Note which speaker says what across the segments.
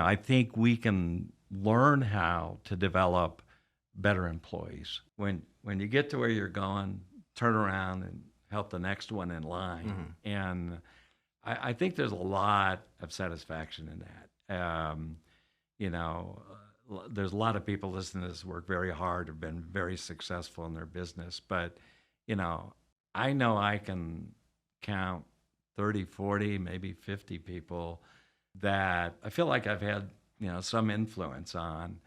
Speaker 1: I think we can learn how to develop better employees. When you get to where you're going, turn around and help the next one in line. And I think there's a lot of satisfaction in that. There's a lot of people listening to this work very hard, have been very successful in their business. But, I know I can count 30, 40, maybe 50 people that I feel like I've had, some influence on.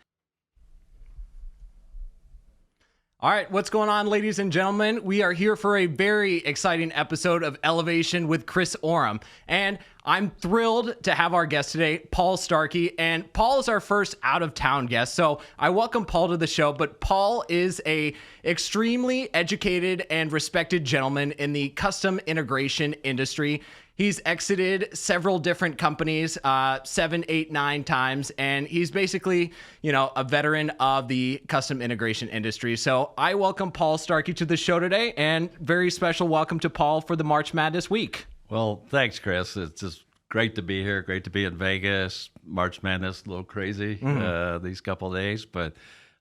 Speaker 2: All right, what's going on, ladies and gentlemen? We are here for a very exciting episode of Elevation with Chris Oram. And I'm thrilled to have our guest today, Paul Starkey. And Paul is our first out-of-town guest. So I welcome Paul to the show. But Paul is a extremely educated and respected gentleman in the custom integration industry. He's exited several different companies, 7, 8, 9 times, and he's basically, a veteran of the custom integration industry. So I welcome Paul Starkey to the show today, and very special welcome to Paul for the March Madness week.
Speaker 1: Well, thanks, Chris. It's just great to be here. Great to be in Vegas. March Madness, a little crazy these couple of days, but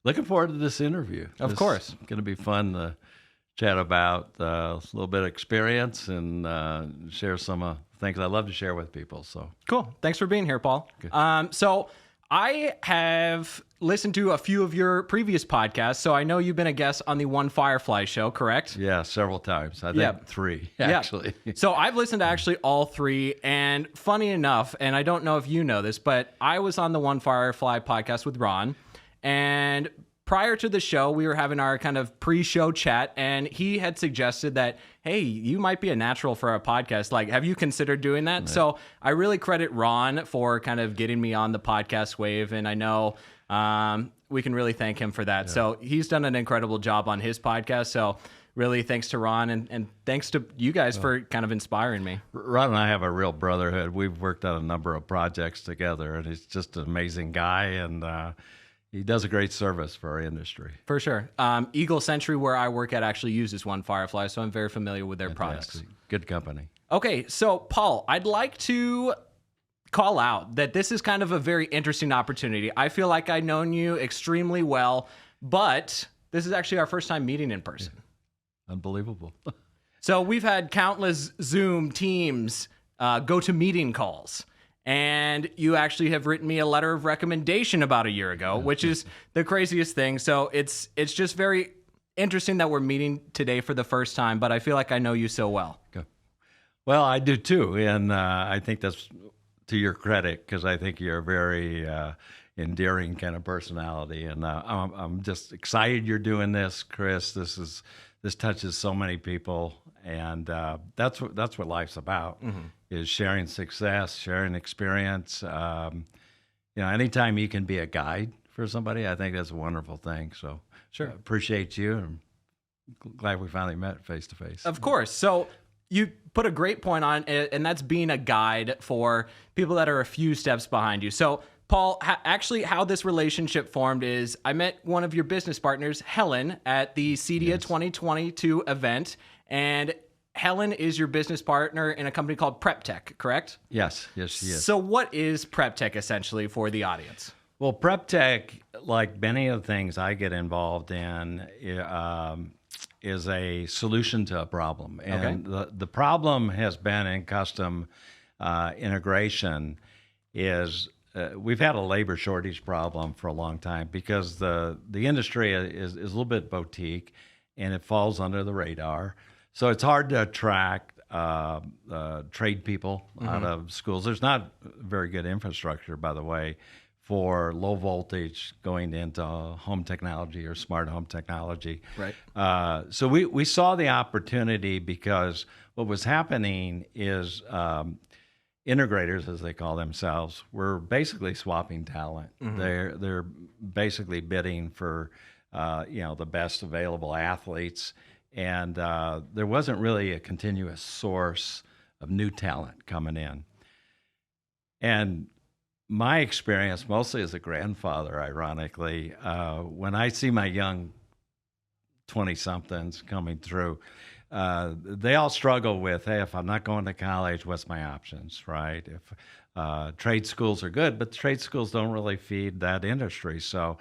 Speaker 1: looking forward to this interview.
Speaker 2: Of course.
Speaker 1: It's going to be fun to chat about a little bit of experience and share some things I love to share with people. So
Speaker 2: cool. Thanks for being here, Paul.
Speaker 1: Good.
Speaker 2: So I have listened to a few of your previous podcasts. So I know you've been a guest on the One Firefly show, correct?
Speaker 1: Yeah, several times. I think 3, actually.
Speaker 2: Yeah. So I've listened to actually all 3. And funny enough, and I don't know if you know this, but I was on the One Firefly podcast with Ron. And prior to the show, we were having our kind of pre-show chat, and he had suggested that, hey, you might be a natural for a podcast. Like, have you considered doing that? Yeah. So I really credit Ron for kind of getting me on the podcast wave, and I know we can really thank him for that. Yeah. So he's done an incredible job on his podcast. So really thanks to Ron, and thanks to you guys for kind of inspiring me.
Speaker 1: Ron and I have a real brotherhood. We've worked on a number of projects together, and he's just an amazing guy, and he does a great service for our industry.
Speaker 2: For sure. Eagle Century, where I work at, actually uses One Firefly, so I'm very familiar with their products.
Speaker 1: Good company.
Speaker 2: Okay, so Paul, I'd like to call out that this is kind of a very interesting opportunity. I feel like I've known you extremely well, but this is actually our first time meeting in person.
Speaker 1: Yeah. Unbelievable.
Speaker 2: So we've had countless Zoom, Teams, go-to-meeting calls. And you actually have written me a letter of recommendation about a year ago, which is the craziest thing. So it's just very interesting that we're meeting today for the first time, but I feel like I know you so well.
Speaker 1: Okay. Well, I do too. And I think that's to your credit, because I think you're a very endearing kind of personality. And I'm just excited you're doing this, Chris. This touches so many people. And that's what life's about. Is sharing success, sharing experience. Anytime you can be a guide for somebody, I think that's a wonderful thing. So
Speaker 2: sure,
Speaker 1: appreciate you, and glad we finally met face to face.
Speaker 2: Of course. So you put a great point on, and that's being a guide for people that are a few steps behind you. So Paul, actually how this relationship formed is I met one of your business partners, Helen, at the CEDIA 2022 event, and Helen is your business partner in a company called PrepTech, correct?
Speaker 1: Yes, she is.
Speaker 2: So what is PrepTech essentially for the audience?
Speaker 1: Well, PrepTech, like many of the things I get involved in, is a solution to a problem. And the problem has been in custom integration is we've had a labor shortage problem for a long time, because the industry is a little bit boutique, and it falls under the radar. So it's hard to attract trade people out of schools. There's not very good infrastructure, by the way, for low voltage going into home technology or smart home technology.
Speaker 2: Right.
Speaker 1: So we saw the opportunity, because what was happening is integrators, as they call themselves, were basically swapping talent. They're basically bidding for the best available athletes. And there wasn't really a continuous source of new talent coming in. And my experience, mostly as a grandfather, ironically, when I see my young 20-somethings coming through, they all struggle with, hey, if I'm not going to college, what's my options, right? If trade schools are good, but trade schools don't really feed that industry. So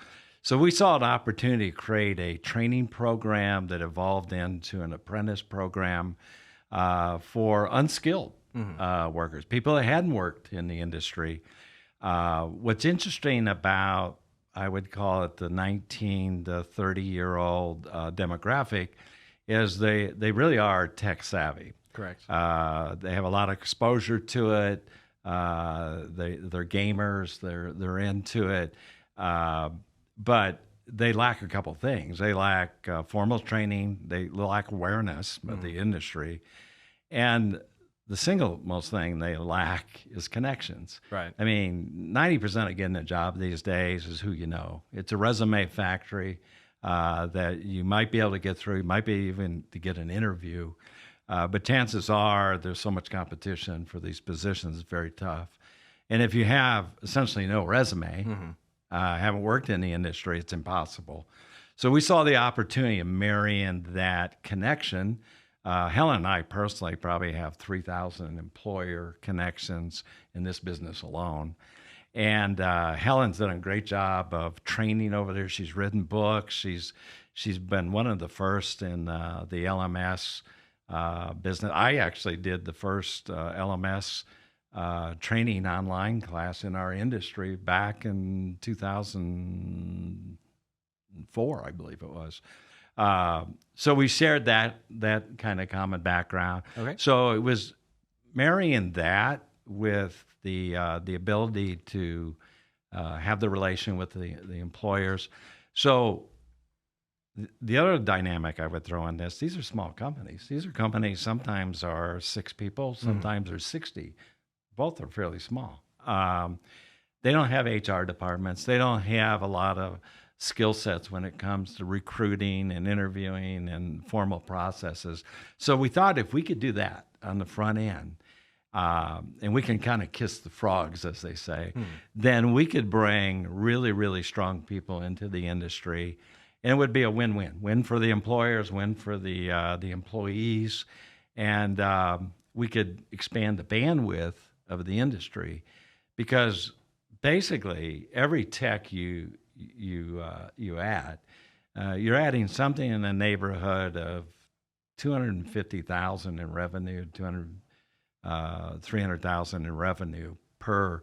Speaker 1: we saw an opportunity to create a training program that evolved into an apprentice program for unskilled workers, people that hadn't worked in the industry. What's interesting about, I would call it the 19 to 30-year-old demographic, is they really are tech savvy.
Speaker 2: Correct.
Speaker 1: They have a lot of exposure to it. They're gamers. They're into it, but they lack a couple things. They lack formal training. They lack awareness of the industry, and the single most thing they lack is connections.
Speaker 2: Right.
Speaker 1: I mean, 90% of getting a job these days is who you know. It's a resume factory that you might be able to get through. You might be even to get an interview. But chances are there's so much competition for these positions, it's very tough. And if you have essentially no resume, haven't worked in the industry, it's impossible. So we saw the opportunity of marrying that connection. Helen and I personally probably have 3,000 employer connections in this business alone. And Helen's done a great job of training over there. She's written books. She's been one of the first in the LMS business. I actually did the first LMS training online class in our industry back in 2004, I believe it was. So we shared that kind of common background.
Speaker 2: Okay.
Speaker 1: So it was marrying that with the ability to have the relation with the employers. So the other dynamic I would throw in this, these are small companies. These are companies sometimes are 6 people, sometimes are 60. Both are fairly small. They don't have HR departments. They don't have a lot of skill sets when it comes to recruiting and interviewing and formal processes. So we thought if we could do that on the front end, and we can kind of kiss the frogs, as they say, then we could bring really, really strong people into the industry. And it would be a win-win. Win for the employers, win for the employees. And we could expand the bandwidth of the industry, because basically every tech you add, you're adding something in the neighborhood of 250,000 in revenue, 300,000 in revenue per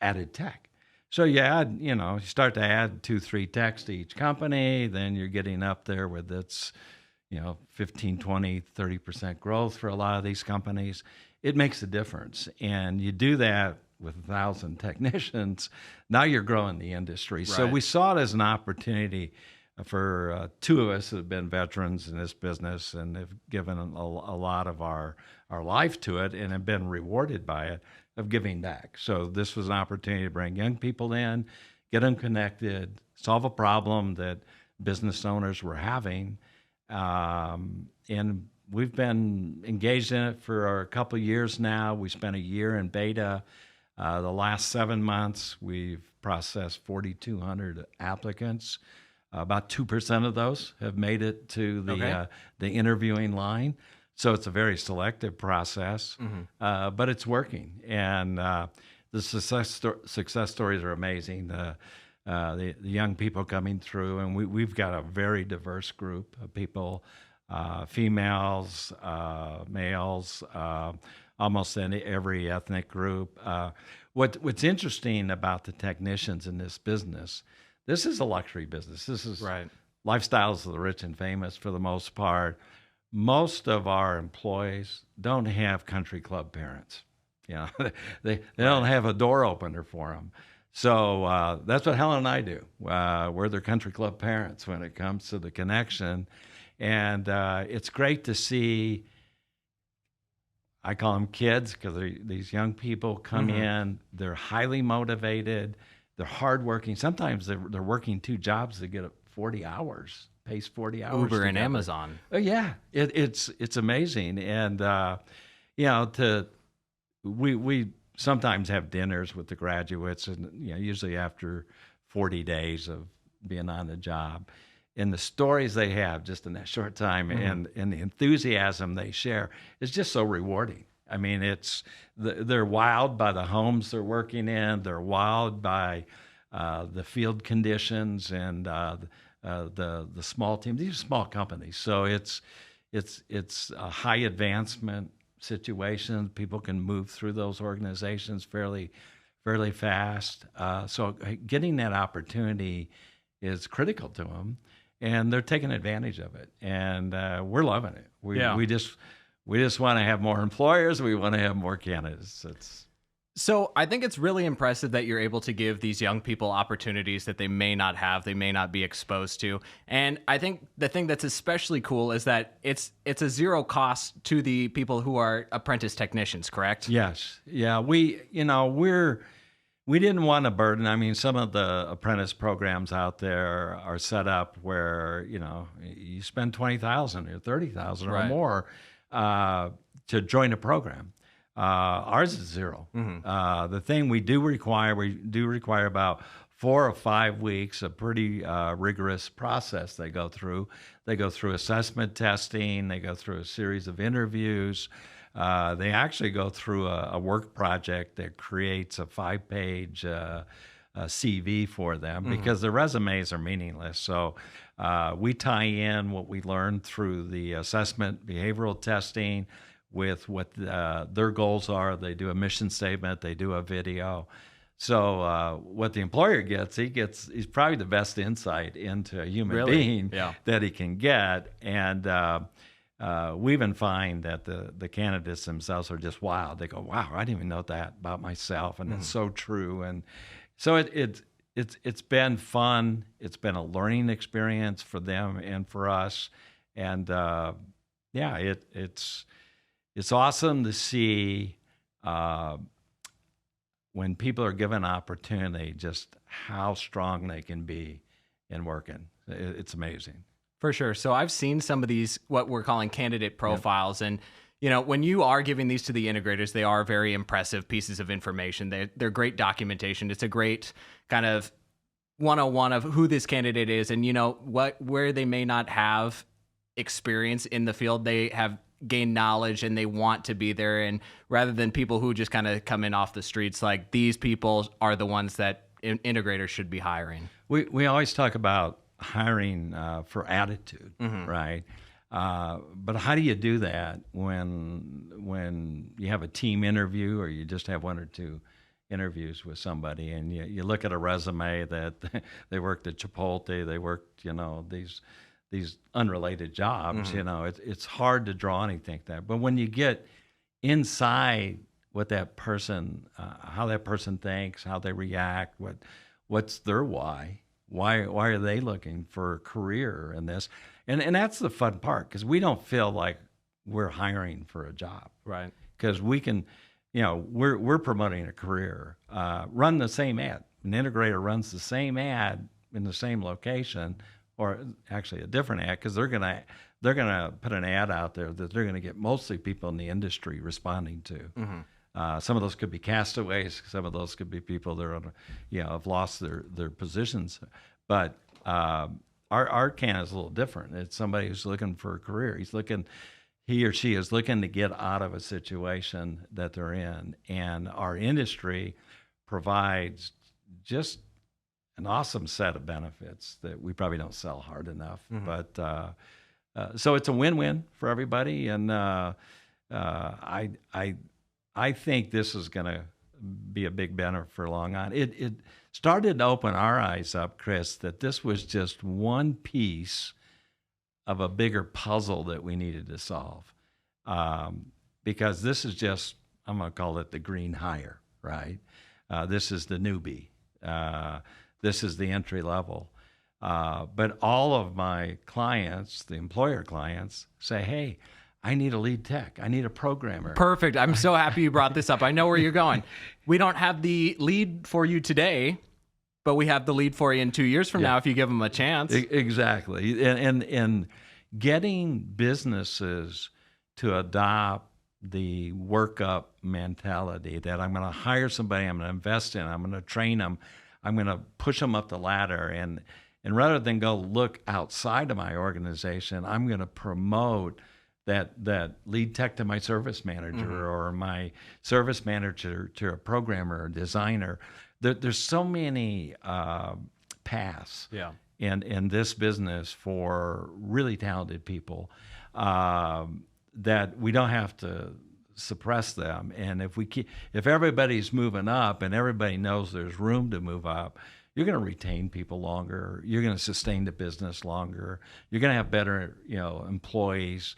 Speaker 1: added tech. So you add, you start to add 2-3 techs to each company, then you're getting up there with its, 15, 20, 30% growth for a lot of these companies. It makes a difference. And you do that with 1,000 technicians, now you're growing the industry. Right. So we saw it as an opportunity for 2 of us that have been veterans in this business and have given a lot of our life to it and have been rewarded by it, of giving back. So this was an opportunity to bring young people in, get them connected, solve a problem that business owners were having. And we've been engaged in it for a couple of years now. We spent a year in beta. The last 7 months, we've processed 4,200 applicants. About 2% of those have made it to the interviewing line. So it's a very selective process, but it's working. And the success stories are amazing. The young people coming through, and we've got a very diverse group of people, females, males, almost in every ethnic group. What's interesting about the technicians in this business, this is a luxury business. This is lifestyles of the rich and famous for the most part. Most of our employees don't have country club parents. They don't have a door opener for them. So that's what Helen and I do. We're their country club parents when it comes to the connection. And it's great to see, I call them kids because these young people come in, they're highly motivated, they're hardworking. Sometimes they're working 2 jobs to get 40 hours, pays 40 hours.
Speaker 2: Uber and Amazon.
Speaker 1: Oh, yeah, it's amazing. And, we sometimes have dinners with the graduates, and usually after 40 days of being on the job. and the stories they have just in that short time, and the enthusiasm they share is just so rewarding. I mean, they're wowed by the homes they're working in. They're wowed by the field conditions and the small teams. These are small companies, so it's a high advancement situation. People can move through those organizations fairly fast. So getting that opportunity is critical to them, and they're taking advantage of it. And we're loving it. We just want to have more employers. We want to have more candidates.
Speaker 2: So I think it's really impressive that you're able to give these young people opportunities that they may not have, they may not be exposed to. And I think the thing that's especially cool is that it's a zero cost to the people who are apprentice technicians, correct?
Speaker 1: Yes. Yeah. We didn't want to burden. I mean, some of the apprentice programs out there are set up where, you spend $20,000 or $30,000 or more to join a program. Ours is zero. The thing we do require about 4 or 5 weeks, a pretty rigorous process they go through. They go through assessment testing. They go through a series of interviews. They actually go through a work project that creates a 5-page CV for them because their resumes are meaningless. So we tie in what we learned through the assessment, behavioral testing, with what their goals are. They do a mission statement. They do a video. So what the employer gets, he's probably the best insight into a human being that he can get. And we even find that the candidates themselves are just wild. They go, wow, I didn't even know that about myself. And it's so true. And so it's been fun. It's been a learning experience for them and for us. And it's awesome to see when people are given opportunity, just how strong they can be in working. It's amazing.
Speaker 2: For sure. So I've seen some of these, what we're calling candidate profiles. And, when you are giving these to the integrators, they are very impressive pieces of information. They're great documentation. It's a great kind of 101 of who this candidate is. And, where they may not have experience in the field, they have gained knowledge and they want to be there. And rather than people who just kind of come in off the streets, like these people are the ones that integrators should be hiring.
Speaker 1: We always talk about hiring for attitude, right? But how do you do that when you have a team interview or you just have 1 or 2 interviews with somebody and you look at a resume that they worked at Chipotle, they worked, these unrelated jobs, it's hard to draw anything there. But when you get inside what that person, how that person thinks, how they react, what's their why are they looking for a career in this? And that's the fun part, because we don't feel like we're hiring for a job,
Speaker 2: right?
Speaker 1: Because we can, we're promoting a career. Run the same ad. An integrator runs the same ad in the same location, or actually a different ad, because they're gonna put an ad out there that they're gonna get mostly people in the industry responding to. Some of those could be castaways. Some of those could be people that are, have lost their positions. But our can is a little different. It's somebody who's looking for a career. He or she is looking to get out of a situation that they're in, and our industry provides just an awesome set of benefits that we probably don't sell hard enough. But so it's a win-win for everybody, and I think this is going to be a big benefit for long on. It started to open our eyes up, Chris, that this was just one piece of a bigger puzzle that we needed to solve. Because this is just, I'm going to call it the green hire, right? This is the newbie. This is the entry level. But all of my clients, the employer clients, say, hey, I need a lead tech. I need a programmer.
Speaker 2: Perfect. I'm so happy you brought this up. I know where you're going. We don't have the lead for you today, but we have the lead for you in 2 years from now if you give them a chance.
Speaker 1: Exactly. And getting businesses to adopt the workup mentality that I'm going to hire somebody, I'm going to invest in, I'm going to train them, I'm going to push them up the ladder, and And rather than go look outside of my organization, I'm going to promote that lead tech to my service manager or my service manager to a programmer or designer. There's so many paths in this business for really talented people that we don't have to suppress them. And if everybody's moving up and everybody knows there's room to move up, you're going to retain people longer. You're going to sustain the business longer. You're going to have better, employees.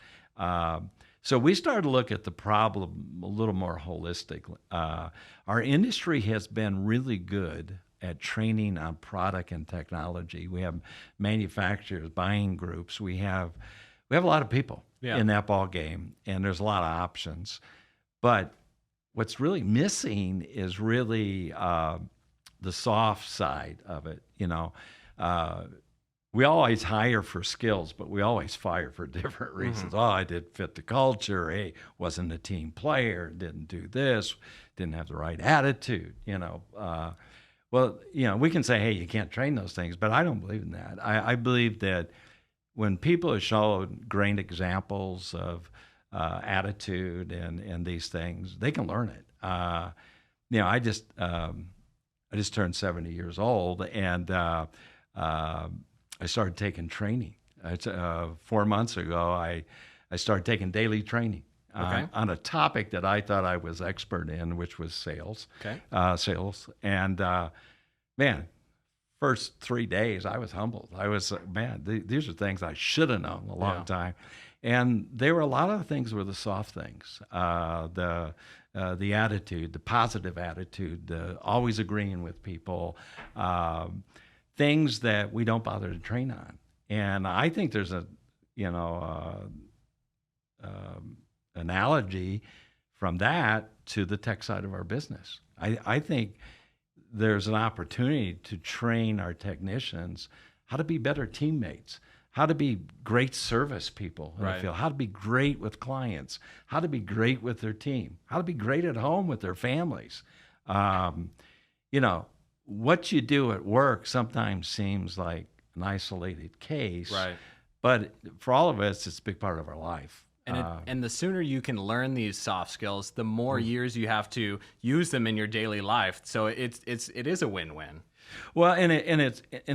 Speaker 1: So we started to look at the problem a little more holistically. Our industry has been really good at training on product and technology. We have manufacturers, buying groups. We have a lot of people in that ball game, and there's a lot of options. But what's really missing is really the soft side of it. We always hire for skills, but we always fire for different reasons. Oh, I didn't fit the culture. Hey, wasn't a team player. Didn't do this. Didn't have the right attitude. Well, we can say, hey, you can't train those things, but I don't believe in that. I believe that when people have shown great examples of attitude and these things, they can learn it. I just turned 70 years old, and I started taking training. 4 months ago, I started taking daily training on a topic that I thought I was expert in, which was sales. Sales. And first 3 days, I was humbled. I was, these are things I should have known a long time. And there were a lot of the things were the soft things, the attitude, the positive attitude, the always agreeing with people, things that we don't bother to train on. And I think there's analogy from that to the tech side of our business. I think there's an opportunity to train our technicians how to be better teammates, how to be great service people in the field, how to be great with clients, how to be great with their team, how to be great at home with their families. What you do at work sometimes seems like an isolated case, but for all of us, it's a big part of our life.
Speaker 2: And the sooner you can learn these soft skills, the more years you have to use them in your daily life. So it is a win-win.
Speaker 1: Well, and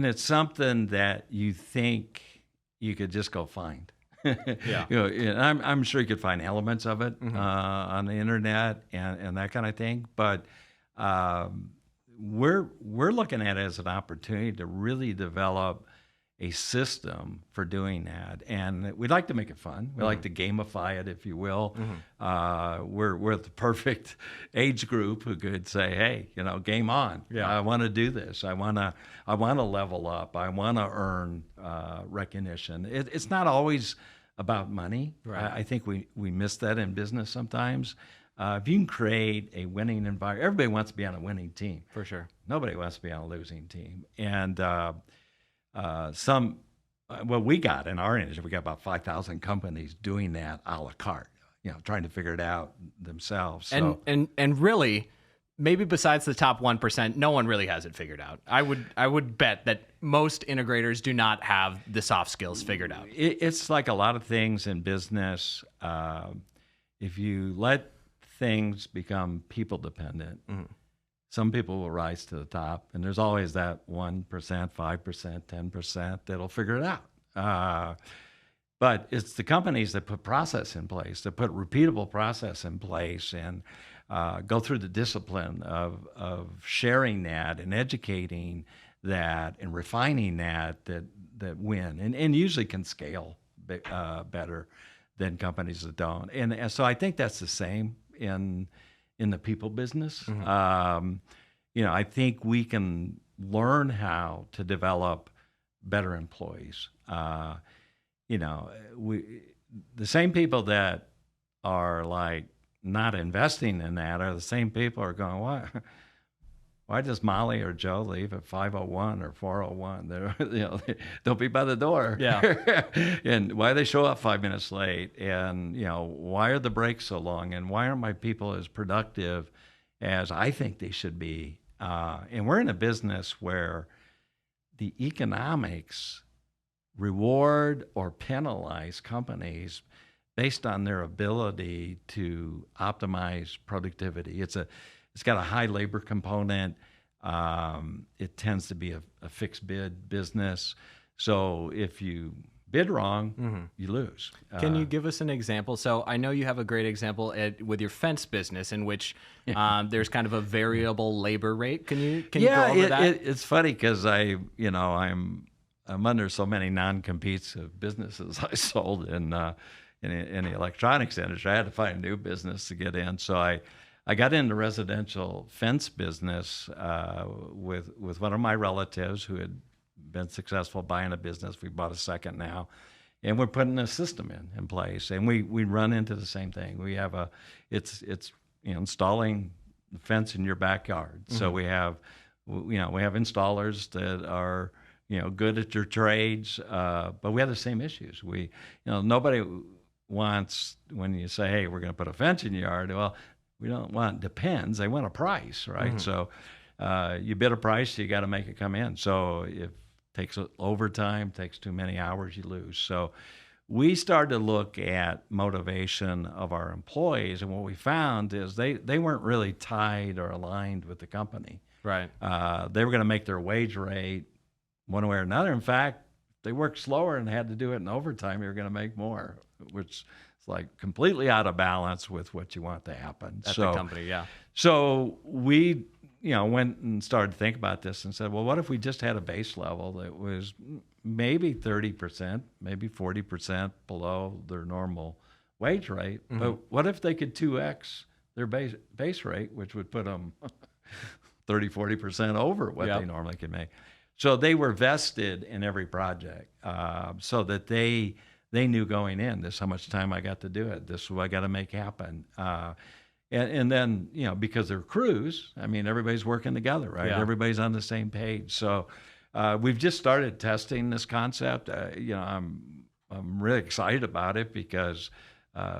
Speaker 1: it's something that you think you could just go find. I'm sure you could find elements of it on the internet and that kind of thing, but we're looking at it as an opportunity to really develop a system for doing that, and we'd like to make it fun. We like to gamify it, if you will. We're the perfect age group who could say, "Hey, game on! I want to do this. I want to level up. I want to earn recognition." It's not always about money. I think we miss that in business sometimes. If you can create a winning environment, everybody wants to be on a winning team.
Speaker 2: For sure.
Speaker 1: Nobody wants to be on a losing team. And we got in our industry, we got about 5,000 companies doing that a la carte, trying to figure it out themselves. So.
Speaker 2: And really, maybe besides the top 1%, no one really has it figured out. I would bet that most integrators do not have the soft skills figured out.
Speaker 1: It's like a lot of things in business. If you let things become people dependent, some people will rise to the top, and there's always that 1%, 5%, 10% that'll figure it out. But it's the companies that put process in place, that put repeatable process in place, and go through the discipline of sharing that and educating that and refining that win, and usually can scale better than companies that don't. And so I think that's the same in the people business. I think we can learn how to develop better employees. The same people that are like not investing in that are the same people who are going, why does Molly or Joe leave at 5:01 or 4:01? They'll be by the door. And why do they show up 5 minutes late? And why are the breaks so long? And why aren't my people as productive as I think they should be? And we're in a business where the economics reward or penalize companies based on their ability to optimize productivity. It's got a high labor component. It tends to be a fixed bid business. So if you bid wrong, you lose.
Speaker 2: Can you give us an example? So I know you have a great example with your fence business in which there's kind of a variable labor rate. Can you go over that?
Speaker 1: It's funny because I'm under so many non-competes of businesses I sold in the electronics industry. I had to find a new business to get in. So I got into residential fence business with one of my relatives who had been successful buying a business. We bought a second now, and we're putting a system in place. And we run into the same thing. We have it's installing the fence in your backyard. So we have installers that are good at their trades, but we have the same issues. Nobody wants, when you say, hey, we're going to put a fence in your yard, well, we don't want depends. They want a price, right? So you bid a price, you got to make it come in. So if it takes overtime, takes too many hours, you lose. So we started to look at motivation of our employees, and what we found is they weren't really tied or aligned with the company.
Speaker 2: Right.
Speaker 1: They were going to make their wage rate one way or another. In fact, they worked slower and had to do it in overtime, you're going to make more, which is like completely out of balance with what you want to happen.
Speaker 2: At the company, yeah.
Speaker 1: So we, went and started to think about this and said, well, what if we just had a base level that was maybe 30%, maybe 40% below their normal wage rate? But what if they could 2x their base rate, which would put them 30, 40% over what they normally can make? So they were vested in every project, so that they knew going in, this is how much time I got to do it. This is what I got to make happen. And then, because they're crews, everybody's working together, right?
Speaker 2: Yeah.
Speaker 1: Everybody's on the same page. So we've just started testing this concept. I'm really excited about it because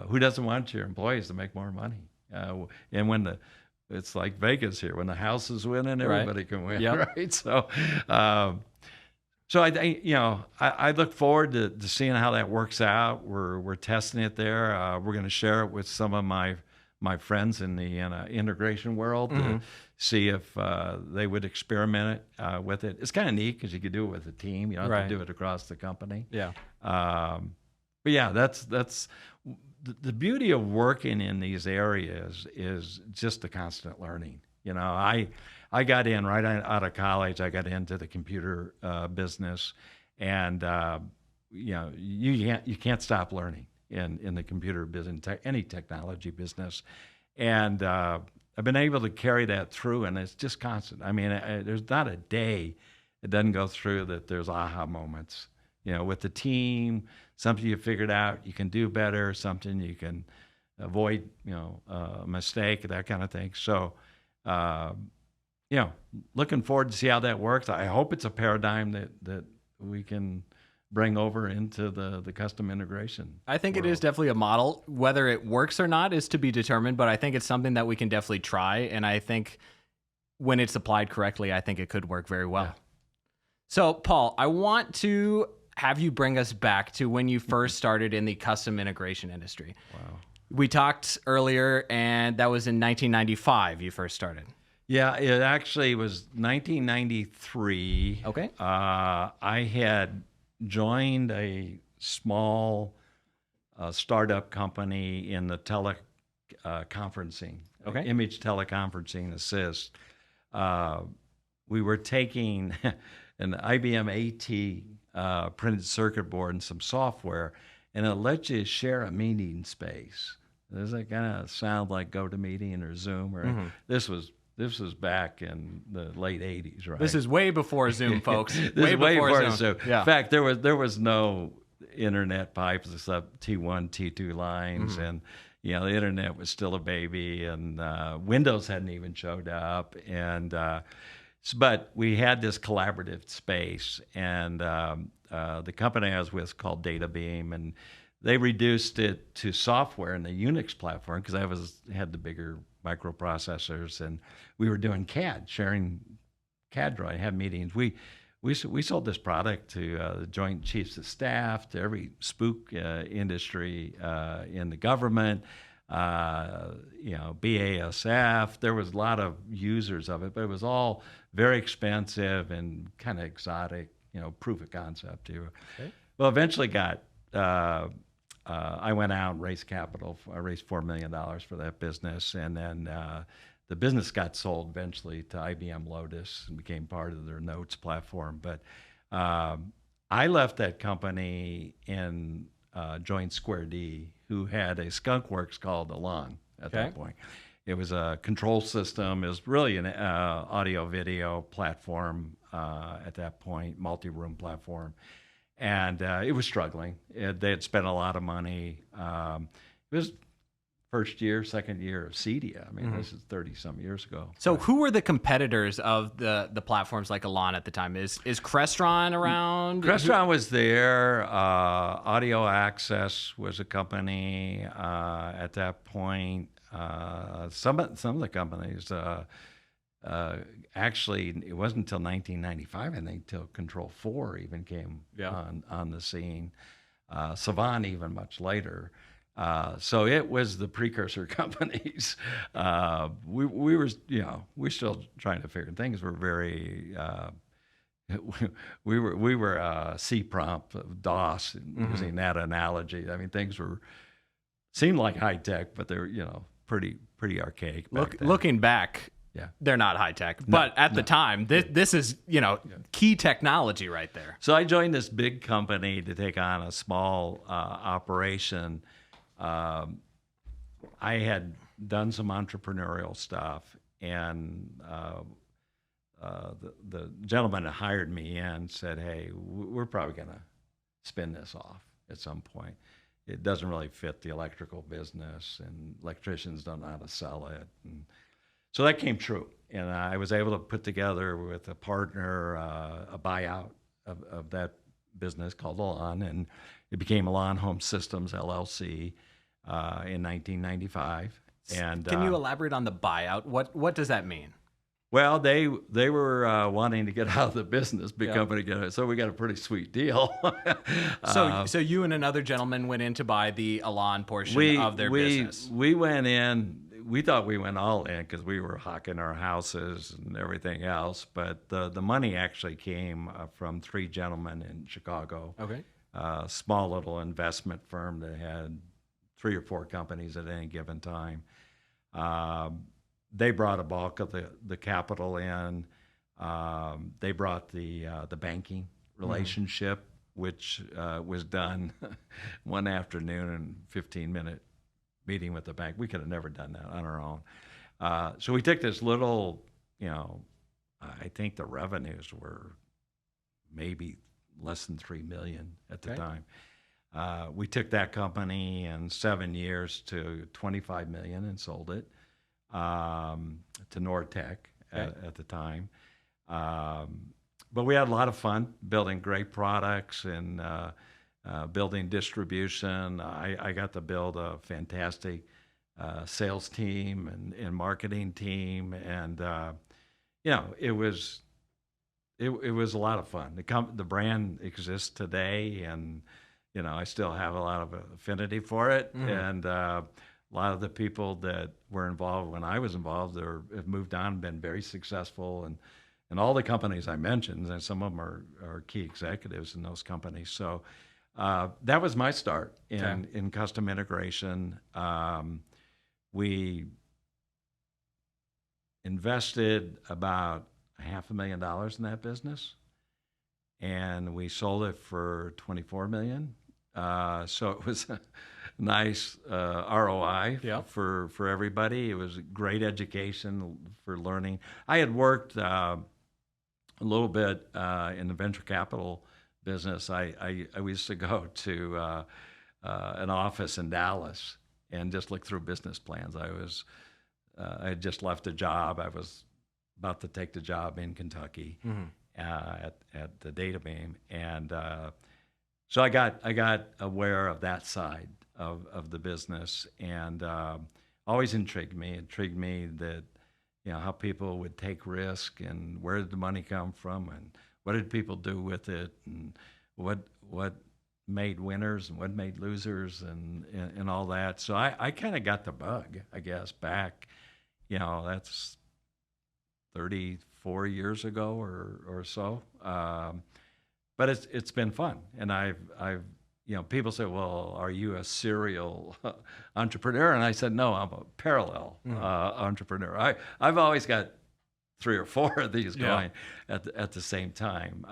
Speaker 1: who doesn't want your employees to make more money? And when it's like Vegas here, when the house is winning, everybody can win, right? So, I think I look forward to seeing how that works out. We're testing it there. We're going to share it with some of my friends in the integration world to see if they would experiment with it. It's kind of neat because you could do it with a team. You don't have to do it across the company.
Speaker 2: Yeah.
Speaker 1: But yeah, that's the beauty of working in these areas is just the constant learning. I got in right out of college. I got into the computer business, and you can't stop learning in the computer business, any technology business, and I've been able to carry that through, and it's just constant. There's not a day it doesn't go through that there's aha moments. With the team, something you figured out you can do better, something you can avoid, a mistake, that kind of thing. So, looking forward to see how that works. I hope it's a paradigm that we can bring over into the custom integration.
Speaker 2: I think
Speaker 1: world.
Speaker 2: It is definitely a model. Whether it works or not is to be determined, but I think it's something that we can definitely try. And I think when it's applied correctly, I think it could work very well. Yeah. So, Paul, I want to have you bring us back to when you first started in the custom integration industry.
Speaker 1: Wow.
Speaker 2: We talked earlier, and that was in 1995 you first started.
Speaker 1: Yeah, it actually was 1993.
Speaker 2: Okay.
Speaker 1: I had joined a small startup company in the teleconferencing, image teleconferencing assist. We were taking an IBM AT printed circuit board and some software, and it lets you share a meeting space. Does that kind of sound like GoToMeeting or Zoom? Or This was back in the late 80s, right?
Speaker 2: This is way before Zoom, folks.
Speaker 1: Way before Zoom.
Speaker 2: Yeah.
Speaker 1: In fact, there was no internet pipes except T1, T2 lines, and the internet was still a baby, and Windows hadn't even showed up, and but we had this collaborative space, and the company I was with called DataBeam, and they reduced it to software in the Unix platform because I had the bigger microprocessors, and we were doing CAD, sharing CAD drawing, have meetings. We we sold this product to the Joint Chiefs of Staff, to every spook industry in the government, BASF. There was a lot of users of it, but it was all very expensive and kind of exotic, proof of concept too. Okay. Well, eventually I went out and raised capital. I raised $4 million for that business, and then the business got sold eventually to IBM Lotus and became part of their Notes platform. But I left that company and joined Square D, who had a skunk works called Elan at that point. It was a control system. It was really an audio-video platform at that point, multi-room platform. And it was struggling. They had spent a lot of money. It was first year, second year of Cedia. I mean, this is 30-some years ago.
Speaker 2: So who were the competitors of the platforms like Elan at the time? Is Crestron around?
Speaker 1: Crestron was there. Audio Access was a company at that point. Some of the companies, actually, it wasn't until 1995, I think, till Control 4 even came on the scene. Savant even much later. So it was the precursor companies. We were, we're still trying to figure things. Were very, we were C-prompt, DOS, using that analogy. I mean, things seemed like high tech, but they're, pretty archaic.
Speaker 2: Looking back, they're not high tech, but at the time, this is, key technology right there.
Speaker 1: So I joined this big company to take on a small operation. I had done some entrepreneurial stuff, and the gentleman that hired me in said, "Hey, we're probably going to spin this off at some point. It doesn't really fit the electrical business, and electricians don't know how to sell it." And so that came true, and I was able to put together with a partner a buyout of that business called Elan, and it became Elan Home Systems, LLC. In 1995. And
Speaker 2: can you elaborate on the buyout? What does that mean?
Speaker 1: Well, they were wanting to get out of the business, big company, so we got a pretty sweet deal.
Speaker 2: So you and another gentleman went in to buy the Elan portion of their business.
Speaker 1: We went in. We thought we went all in because we were hawking our houses and everything else. But the money actually came from three gentlemen in Chicago.
Speaker 2: Okay.
Speaker 1: Small little investment firm that had 3 or 4 companies at any given time. They brought a bulk of the capital in. They brought the banking relationship, which was done one afternoon and 15-minute meeting with the bank. We could have never done that on our own. So we took this little, I think the revenues were maybe less than $3 million at the time. We took that company in 7 years to $25 million and sold it to Nortech at the time. But we had a lot of fun building great products and building distribution. I got to build a fantastic sales team and marketing team, and it was a lot of fun. The brand exists today, and I still have a lot of affinity for it, and a lot of the people that were involved when I was involved have moved on and been very successful, and all the companies I mentioned, and some of them are key executives in those companies. So that was my start in custom integration. We invested about $500,000 in that business, and we sold it for $24 million. So it was a nice ROI for everybody. It was a great education for learning. I had worked a little bit in the venture capital business. I used to go to an office in Dallas and just look through business plans. I had just left a job. I was about to take the job in Kentucky at the data beam, and so I got aware of that side of the business, and always intrigued me. Intrigued me that how people would take risk and where did the money come from and what did people do with it, and what made winners and what made losers, and all that. So I kind of got the bug, I guess, back, that's 34 years ago or so. But it's been fun, and I've people say, well, are you a serial entrepreneur? And I said, no, I'm a parallel entrepreneur. I've always got 3 or 4 of these going at the same time.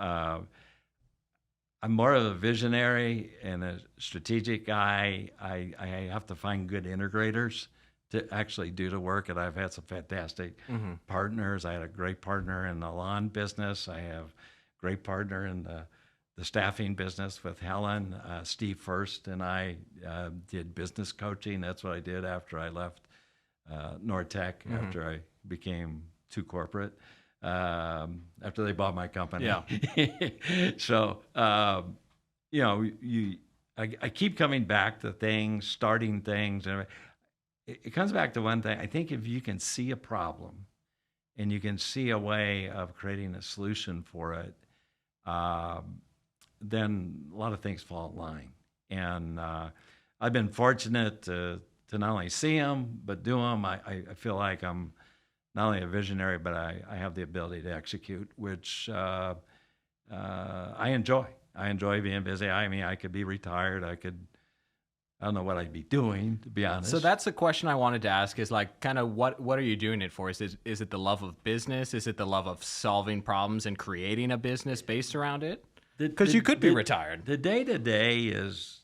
Speaker 1: I'm more of a visionary and a strategic guy. I have to find good integrators to actually do the work, and I've had some fantastic partners. I had a great partner in the lawn business. I have a great partner in the staffing business with Helen. Steve First and I did business coaching. That's what I did after I left Nortech, after I became too corporate, after they bought my company.
Speaker 2: Yeah.
Speaker 1: So, I keep coming back to things, starting things. And it comes back to one thing. I think if you can see a problem and you can see a way of creating a solution for it, then a lot of things fall in line. And I've been fortunate to not only see them, but do them. I feel like I'm not only a visionary, but I have the ability to execute, which I enjoy. I enjoy being busy. I mean, I could be retired. I don't know what I'd be doing, to be honest.
Speaker 2: So that's the question I wanted to ask, is like, kind of what are you doing it for? Is it the love of business? Is it the love of solving problems and creating a business based around it? Because you could be retired.
Speaker 1: The day-to-day is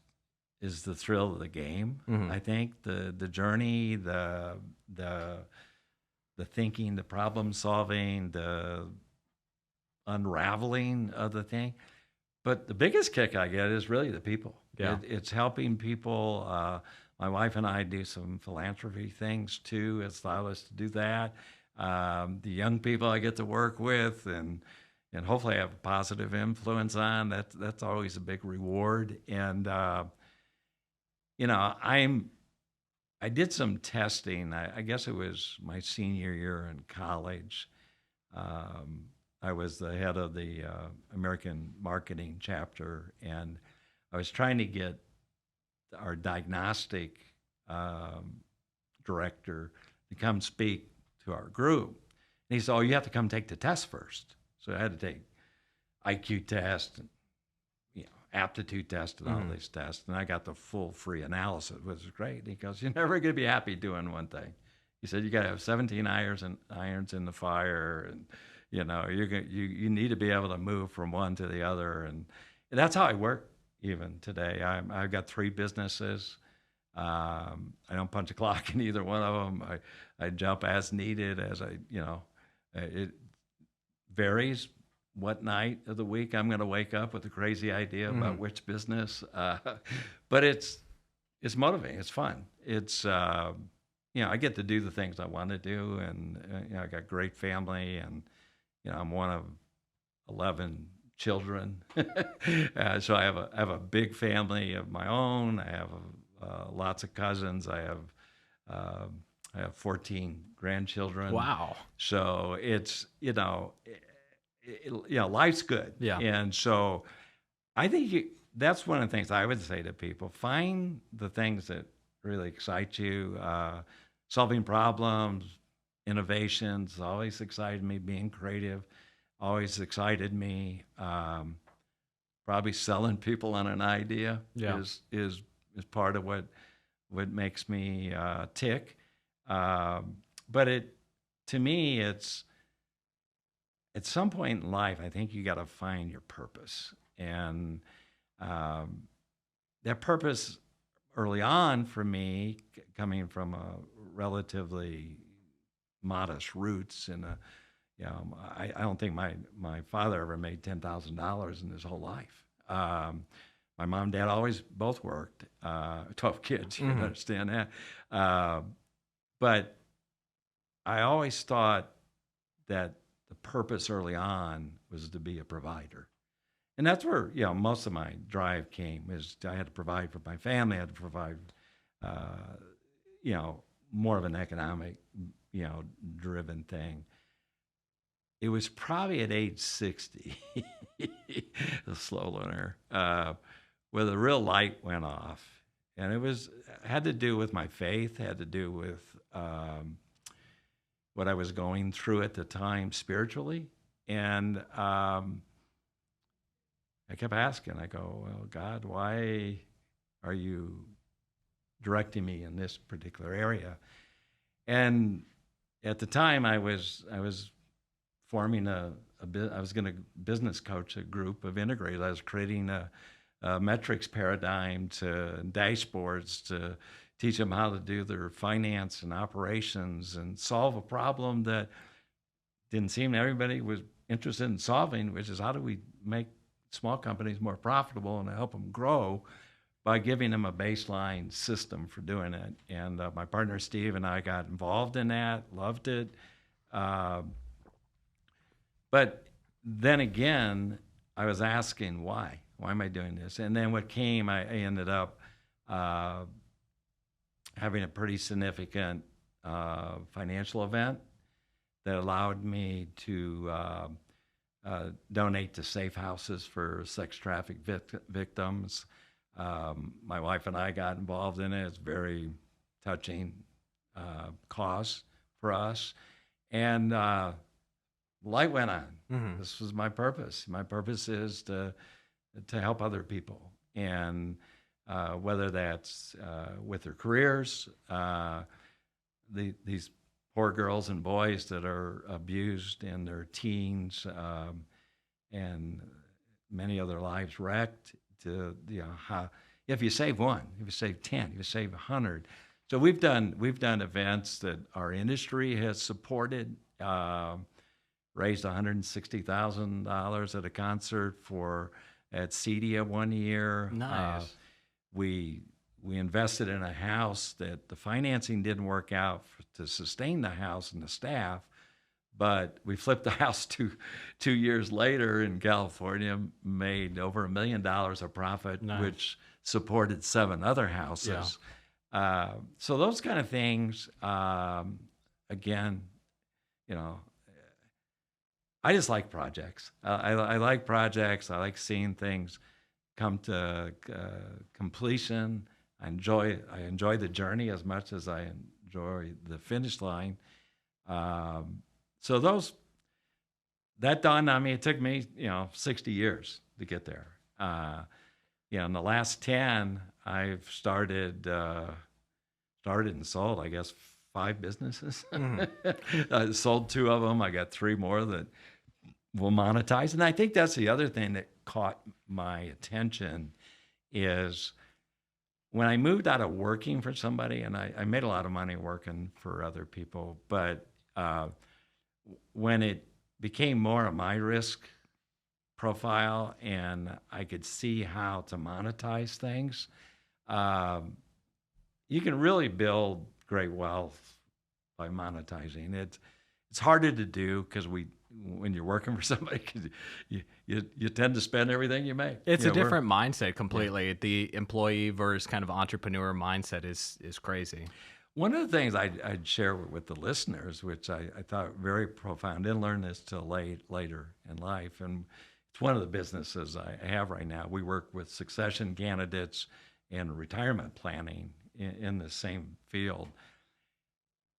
Speaker 1: the thrill of the game. I think the journey, the thinking, the problem solving, the unraveling of the thing. But the biggest kick I get is really the people.
Speaker 2: Yeah.
Speaker 1: It's helping people. My wife and I do some philanthropy things too. It's allowed us to do that. The young people I get to work with and hopefully have a positive influence on, that's always a big reward. And I did some testing. I guess it was my senior year in college. I was the head of the American marketing chapter, and I was trying to get our diagnostic director to come speak to our group. And he said, oh, you have to come take the test first. So I had to take IQ test, and, aptitude test, and all these tests. And I got the full free analysis, which was great. He goes, you're never going to be happy doing one thing. He said, you got to have 17 irons in the fire, and you need to be able to move from one to the other. And that's how I work even today. I've got 3 businesses. I don't punch a clock in either one of them. I jump as needed, it varies what night of the week I'm going to wake up with a crazy idea about which business. But it's motivating. It's fun. It's, I get to do the things I want to do. And, I got a great family, and, I'm one of 11 children. So I have a big family of my own. I have lots of cousins. I have 14 grandchildren.
Speaker 2: Wow.
Speaker 1: So it's, life's good.
Speaker 2: Yeah.
Speaker 1: And so I think that's one of the things I would say to people: find the things that really excite you. Solving problems, innovations always excited me. Being creative always excited me. Probably selling people on an idea is part of what makes me tick. But to me, it's at some point in life, I think you got to find your purpose. And that purpose early on for me, coming from a relatively modest roots I don't think my father ever made $10,000 in his whole life. My mom and dad always both worked, 12 kids, you can understand that. But I always thought that the purpose early on was to be a provider. And that's where, most of my drive came, is I had to provide for my family. I had to provide, more of an economic, driven thing. it was probably at age 60, the slow learner, where the real light went off. And it had to do with my faith, had to do with what I was going through at the time spiritually. And I kept asking, I go, well, God, why are you directing me in this particular area? And at the time, I was forming I was going to business coach a group of integrators. I was creating a metrics paradigm to dashboards to teach them how to do their finance and operations and solve a problem that didn't seem everybody was interested in solving, which is how do we make small companies more profitable and help them grow by giving them a baseline system for doing it. And my partner Steve and I got involved in that, loved it. But then again, I was asking why? Why am I doing this? And then what came, I ended up having a pretty significant financial event that allowed me to donate to safe houses for sex traffic victims. My wife and I got involved in it. It's a very touching cause for us. And light went on. Mm-hmm. This was my purpose. My purpose is to help other people. And whether that's with their careers, these poor girls and boys that are abused in their teens, and many of their lives wrecked, to how if you save one, if you save 10, if you save 100. So we've done events that our industry has supported, raised $160,000 at a concert at CEDIA one year.
Speaker 2: Nice.
Speaker 1: We invested in a house that the financing didn't work out to sustain the house and the staff, but we flipped the house two years later in California, made over $1 million of profit, nice, which supported 7 other houses. Yeah. So those kind of things, again, I just like projects. I like projects. I like seeing things come to completion. I enjoy the journey as much as I enjoy the finish line. So that dawned on me. It took me, 60 years to get there. In the last 10, I've started and sold, I guess, 5 businesses. Mm-hmm. I sold 2 of them. I got 3 more that will monetize. And I think that's the other thing that caught my attention is when I moved out of working for somebody, and I made a lot of money working for other people, but when it became more of my risk profile and I could see how to monetize things, you can really build great wealth by monetizing. It's harder to do because when you're working for somebody, you tend to spend everything you make.
Speaker 2: It's a different mindset completely. Yeah. The employee versus kind of entrepreneur mindset is crazy.
Speaker 1: One of the things I'd share with the listeners, which I thought very profound, didn't learn this till later in life, and it's one of the businesses I have right now. We work with succession candidates and retirement planning in the same field.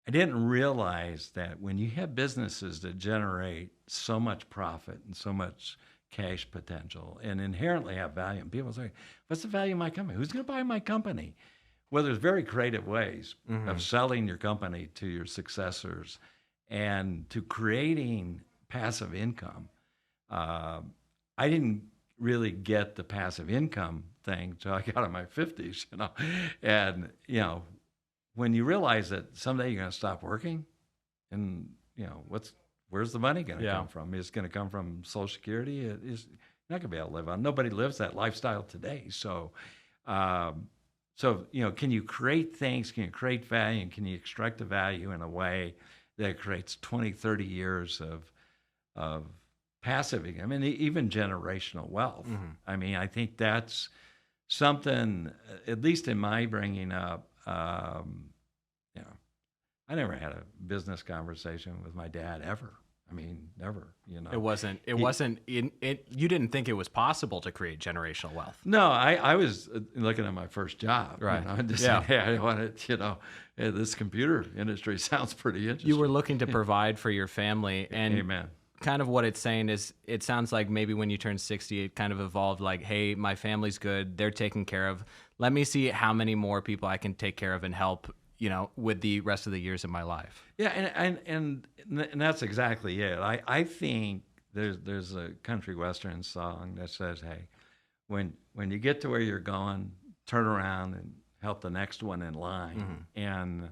Speaker 1: I didn't realize that when you have businesses that generate so much profit and so much cash potential and inherently have value, and people say, what's the value of my company? Who's going to buy my company? Well, there's very creative ways mm-hmm. of selling your company to your successors and to creating passive income. I didn't really get the passive income thing until I got in my 50s, and, when you realize that someday you're going to stop working, and where's the money going to come from? It's going to come from Social Security. It's not going to be able to live on. Nobody lives that lifestyle today. So, can you create things? Can you create value? And can you extract the value in a way that creates 20, 30 years of passive income? I mean, even generational wealth. Mm-hmm. I mean, I think that's something, at least in my bringing up. I never had a business conversation with my dad ever. I mean, never, you know.
Speaker 2: It wasn't you didn't think it was possible to create generational wealth.
Speaker 1: No, I was looking at my first job,
Speaker 2: Right.
Speaker 1: you know, and just saying, hey, I want to, you know, hey, this computer industry sounds pretty interesting.
Speaker 2: You were looking to provide for your family, and
Speaker 1: Amen.
Speaker 2: kind of what it's saying is, it sounds like maybe when you turned 60, it kind of evolved like, hey, my family's good, they're taken care of. Let me see how many more people I can take care of and help, you know, with the rest of the years of my life.
Speaker 1: Yeah, and that's exactly it. I think there's a country western song that says, hey, when you get to where you're going, turn around and help the next one in line.
Speaker 2: Mm-hmm.
Speaker 1: And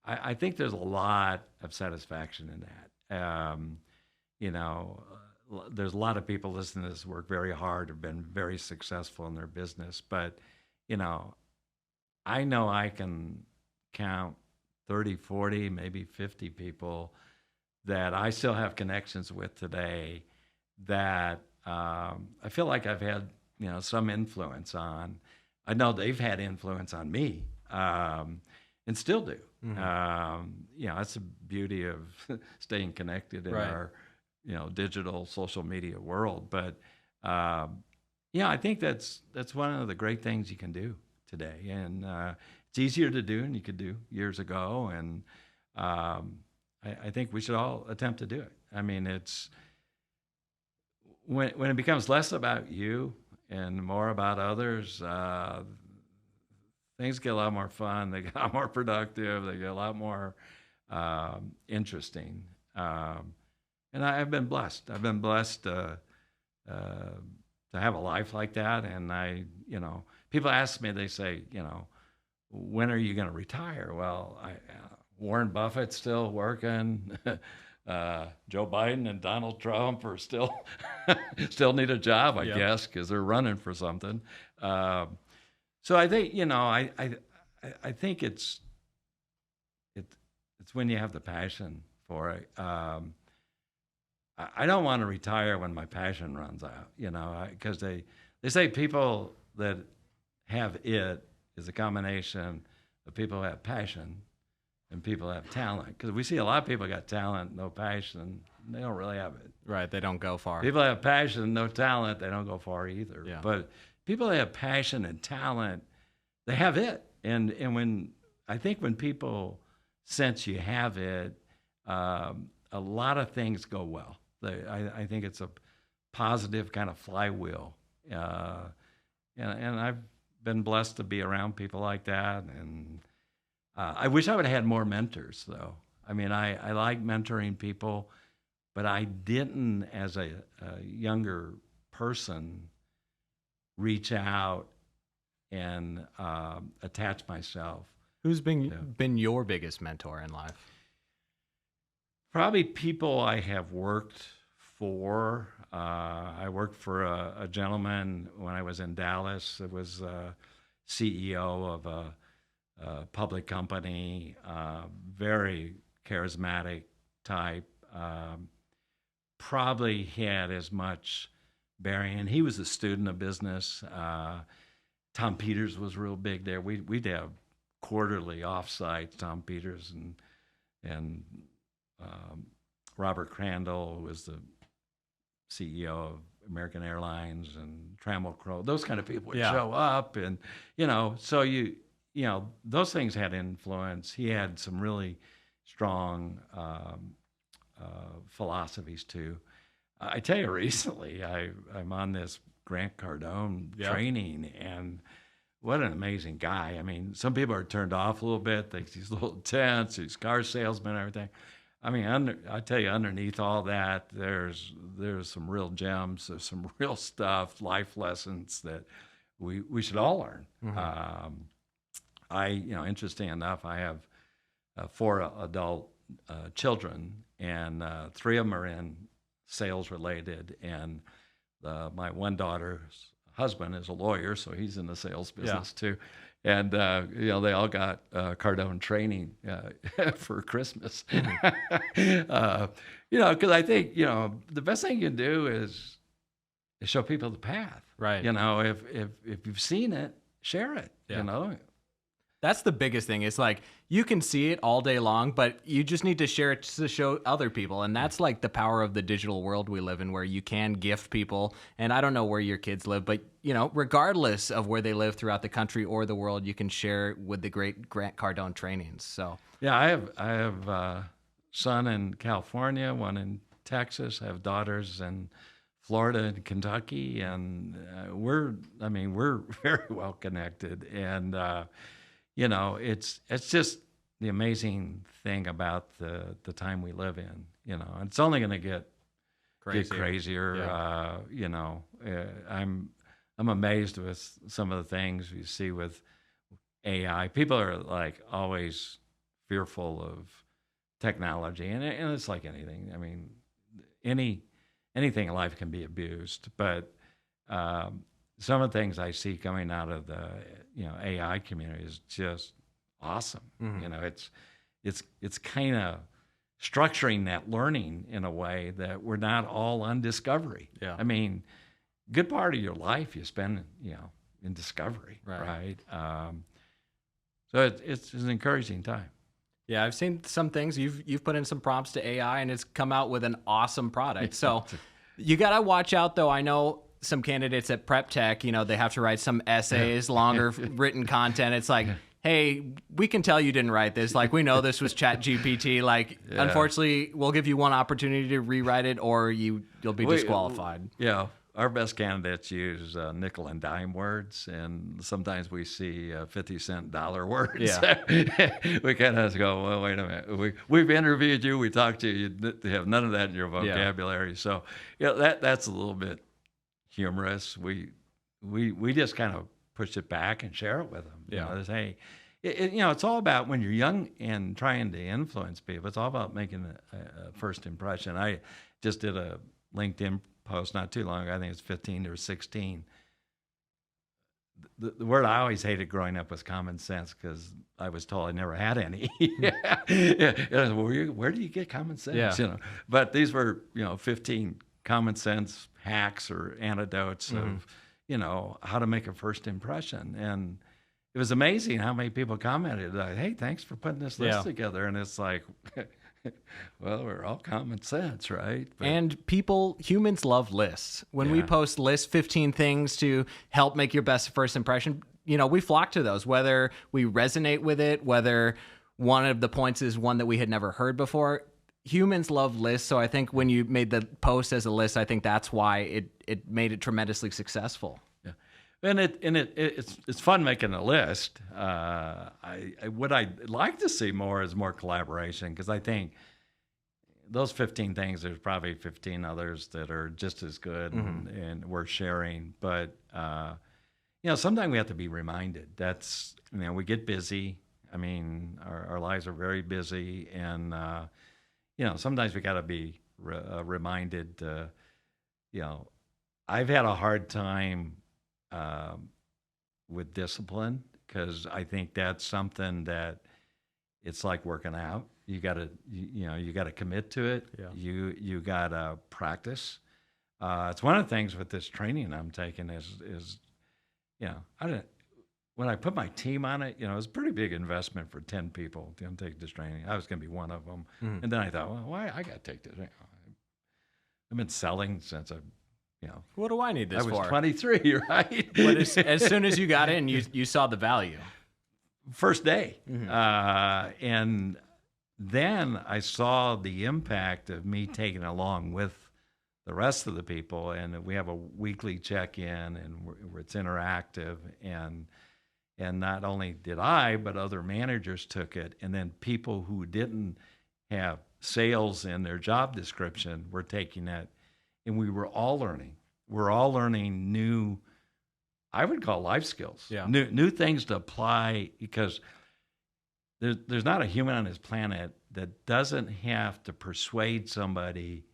Speaker 1: I think there's a lot of satisfaction in that. You know, there's a lot of people listening to this work very hard, have been very successful in their business, but, you know I can count 30, 40, maybe 50 people that I still have connections with today that I feel like I've had, you know, some influence on. I know they've had influence on me, and still do.
Speaker 2: Mm-hmm.
Speaker 1: You know, that's the beauty of staying connected in
Speaker 2: Right.
Speaker 1: our, you know, digital social media world. But yeah, I think that's one of the great things you can do today, and it's easier to do than you could do years ago. And I think we should all attempt to do it. I mean, it's when it becomes less about you and more about others, things get a lot more fun. They get a lot more productive. They get a lot more interesting. And I've been blessed. I've been blessed to have a life like that. And you know, people ask me, they say, you know, when are you going to retire? Well, Warren Buffett's still working. Joe Biden and Donald Trump are still need a job, I guess, because they're running for something. So I think, you know, I think it's when you have the passion for it. I don't want to retire when my passion runs out, you know, because they say people that have it is a combination of people who have passion and people who have talent. Because we see a lot of people got talent, no passion, they don't really have it.
Speaker 2: Right, they don't go far.
Speaker 1: People that have passion, no talent, they don't go far either.
Speaker 2: Yeah.
Speaker 1: But people that have passion and talent, they have it. And I think when people sense you have it, a lot of things go well. I think it's a positive kind of flywheel. And I've been blessed to be around people like that. And I wish I would have had more mentors, though. I mean, I like mentoring people, but I didn't, as a younger person, reach out and attach myself.
Speaker 2: Who's been your biggest mentor in life?
Speaker 1: Probably people I have worked for. I worked for a gentleman when I was in Dallas. It was CEO of a public company, very charismatic type. Probably had as much bearing. And he was a student of business. Tom Peters was real big there. We'd have quarterly offsites. Tom Peters and Robert Crandall was the CEO of American Airlines, and Trammell Crow. Those kind of people would show up, and you know, so you know, those things had influence. He had some really strong philosophies too. I tell you, recently I'm on this Grant Cardone training, and what an amazing guy. I mean, some people are turned off a little bit. He's a little intense. He's a car salesman and everything. I mean, I tell you, underneath all that, there's some real gems, there's some real stuff, life lessons that we should all learn. Mm-hmm. You know, interesting enough, I have 4 adult children, and 3 of them are in sales related, and my one daughter's husband is a lawyer, so he's in the sales business too. And you know, they all got Cardone training for Christmas. Mm-hmm. You know, because I think, you know, the best thing you can do is show people the path.
Speaker 2: Right.
Speaker 1: You know, if you've seen it, share it.
Speaker 2: Yeah.
Speaker 1: You know.
Speaker 2: That's the biggest thing. It's like you can see it all day long, but you just need to share it to show other people. And that's like the power of the digital world we live in, where you can gift people. And I don't know where your kids live, but regardless of where they live throughout the country or the world, you can share with the great Grant Cardone trainings. So
Speaker 1: yeah, I have a son in California, one in Texas. I have daughters in Florida and Kentucky, and we're very well connected. And it's just the amazing thing about the time we live in. It's only going to get crazier.
Speaker 2: Yeah.
Speaker 1: I'm amazed with some of the things we see with AI. People are like always fearful of technology, and it's like anything. I mean, anything in life can be abused, but some of the things I see coming out of the AI community is just awesome.
Speaker 2: Mm-hmm.
Speaker 1: It's kind of structuring that learning in a way that we're not all on discovery.
Speaker 2: Yeah.
Speaker 1: I mean, good part of your life you spend in discovery, right? So it's an encouraging time.
Speaker 2: Yeah, I've seen some things. You've put in some prompts to AI, and it's come out with an awesome product. So you got to watch out, though. I know some candidates at PrepTech, they have to write some essays, longer written content. It's like, hey, we can tell you didn't write this. Like, we know this was ChatGPT. Like, unfortunately, we'll give you one opportunity to rewrite it, or you'll be disqualified.
Speaker 1: Yeah. Our best candidates use nickel and dime words, and sometimes we see 50-cent dollar words.
Speaker 2: Yeah.
Speaker 1: We kind of go, well, wait a minute. We've interviewed you. We talked to you. You have none of that in your vocabulary. So that's a little bit humorous. We just kind of push it back and share it with them. Hey, it's all about when you're young and trying to influence people. It's all about making a first impression. I just did a LinkedIn post not too long ago. I think it's 15 or 16. The word I always hated growing up was common sense, because I was told I never had any. Where do you get common sense? But these were 15 common sense hacks or anecdotes of how to make a first impression. And it was amazing how many people commented like, hey, thanks for putting this list together. And it's like, well, we're all common sense, right?
Speaker 2: And humans love lists. When we post lists, 15 things to help make your best first impression, we flock to those, whether we resonate with it, whether one of the points is one that we had never heard before. Humans love lists. So I think when you made the post as a list, I think that's why it made it tremendously successful.
Speaker 1: Yeah. And it's fun making a list. What I'd like to see more is more collaboration, because I think those 15 things, there's probably 15 others that are just as good and worth sharing. But sometimes we have to be reminded. That's we get busy. I mean, our lives are very busy, and sometimes we got to be reminded. I've had a hard time with discipline, because I think that's something that it's like working out. You got to commit to it.
Speaker 2: Yeah.
Speaker 1: You got to practice. It's one of the things with this training I'm taking is when I put my team on it, it was a pretty big investment for 10 people to take this training. I was going to be one of them. And then I thought, well, why I got to take this? I've been selling since
Speaker 2: what do I need this for?
Speaker 1: I was 23, right?
Speaker 2: But as soon as you got in, you saw the value.
Speaker 1: First day. And then I saw the impact of me taking it along with the rest of the people. And we have a weekly check-in, and it's interactive. And not only did I, but other managers took it. And then people who didn't have sales in their job description were taking it. And we were all learning. We're all learning new, I would call life skills.
Speaker 2: Yeah.
Speaker 1: New things to apply, because there's not a human on this planet that doesn't have to persuade somebody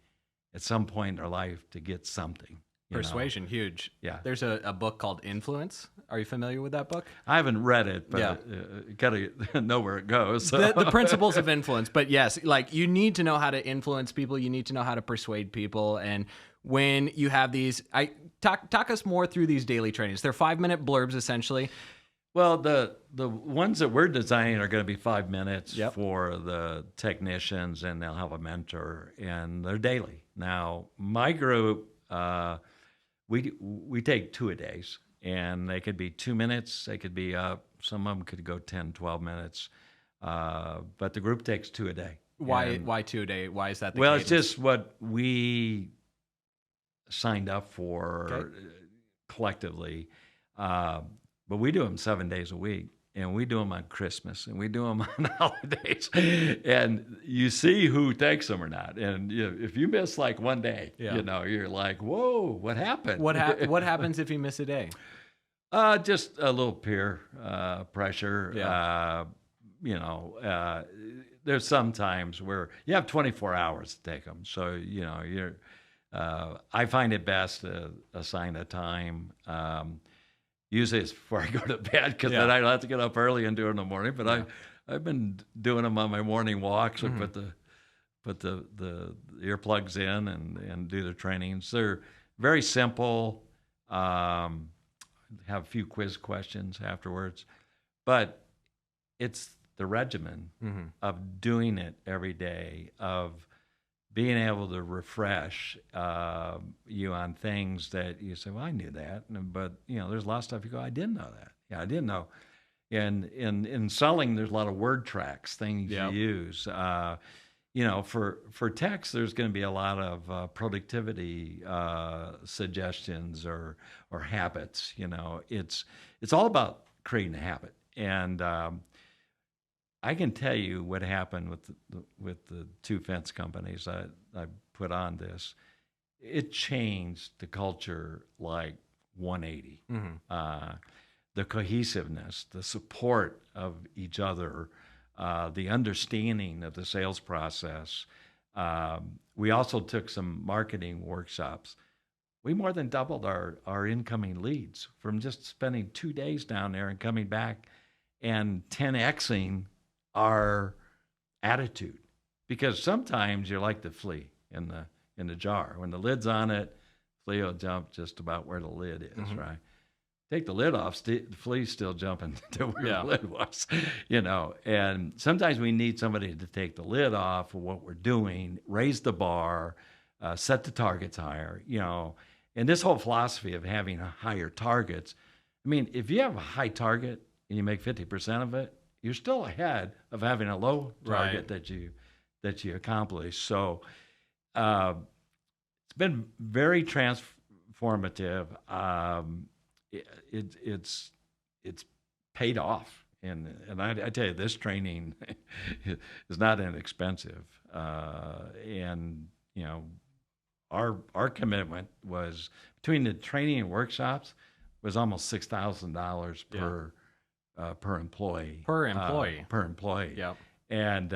Speaker 1: at some point in their life to get something.
Speaker 2: Persuasion, huge.
Speaker 1: Yeah.
Speaker 2: There's a book called Influence. Are you familiar with that book?
Speaker 1: I haven't read it, but you got to know where it goes. So.
Speaker 2: The principles of influence. But yes, like, you need to know how to influence people. You need to know how to persuade people. And when you have these, talk us more through these daily trainings. They're 5-minute blurbs, essentially.
Speaker 1: Well, the ones that we're designing are going to be 5 minutes
Speaker 2: Yep.
Speaker 1: for the technicians, and they'll have a mentor, and they're daily. Now, my group, we take two a days, and they could be 2 minutes. They could be some of them could go 10, 12 minutes, but the group takes two a day.
Speaker 2: Why 2 a day? Why is that the
Speaker 1: Well,
Speaker 2: cadence?
Speaker 1: it's just what we signed up for
Speaker 2: Okay.
Speaker 1: collectively. But we do them 7 days a week, and we do them on Christmas, and we do them on holidays, and you see who takes them or not. And if you miss like one day,
Speaker 2: Yeah.
Speaker 1: you're like, whoa, what happened?
Speaker 2: What happens if you miss a day?
Speaker 1: Just a little peer pressure.
Speaker 2: Yeah.
Speaker 1: There's some times where you have 24 hours to take them. So, I find it best to assign a time. Usually it's before I go to bed because then I don't have to get up early and do it in the morning. But I've been doing them on my morning walks. I put the earplugs in and do the trainings. They're very simple. Have a few quiz questions afterwards, but it's the regimen of doing it every day, of being able to refresh you on things that you say, well, I knew that, but there's a lot of stuff you go, I didn't know that. Yeah, I didn't know. And in selling, there's a lot of word tracks, things you use. For techs, there's going to be a lot of productivity suggestions or habits. It's all about creating a habit. And I can tell you what happened with the two fence companies I put on this. It changed the culture like 180. The cohesiveness, the support of each other, the understanding of the sales process. We also took some marketing workshops. We more than doubled our incoming leads from just spending 2 days down there and coming back and 10xing our attitude, because sometimes you're like the flea in the jar. When the lid's on it, flea will jump just about where the lid is, right? Take the lid off, the flea's still jumping to where the lid was, And sometimes we need somebody to take the lid off of what we're doing, raise the bar, set the targets higher, And this whole philosophy of having higher targets, I mean, if you have a high target and you make 50% of it, you're still ahead of having a low target that you accomplish. So it's been very transformative. It's paid off, and I tell you, this training is not inexpensive. And our commitment was, between the training and workshops, was almost $6,000 per employee.
Speaker 2: Per employee.
Speaker 1: Per employee.
Speaker 2: Yep.
Speaker 1: And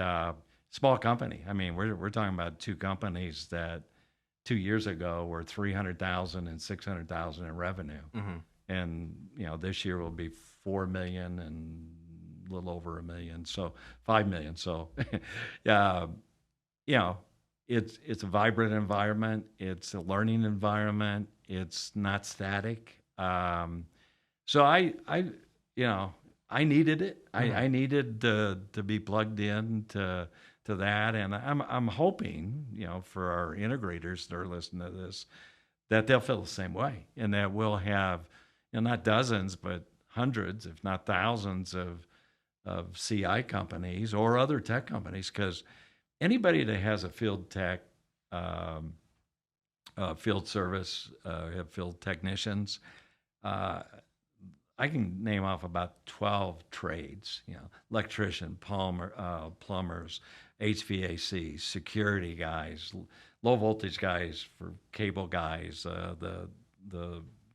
Speaker 1: small company. I mean, we're talking about two companies that 2 years ago were $300,000 and $600,000 in revenue, and this year will be $4 million and a little over $1 million, so $5 million. So, it's a vibrant environment. It's a learning environment. It's not static. So I needed it. I needed to be plugged in to that, and I'm hoping for our integrators that are listening to this, that they'll feel the same way, and that we'll have not dozens but hundreds, if not thousands, of CI companies or other tech companies, because anybody that has a field tech, field service, have field technicians. I can name off about 12 trades, electrician, plumbers, HVAC, security guys, low voltage guys for cable guys, the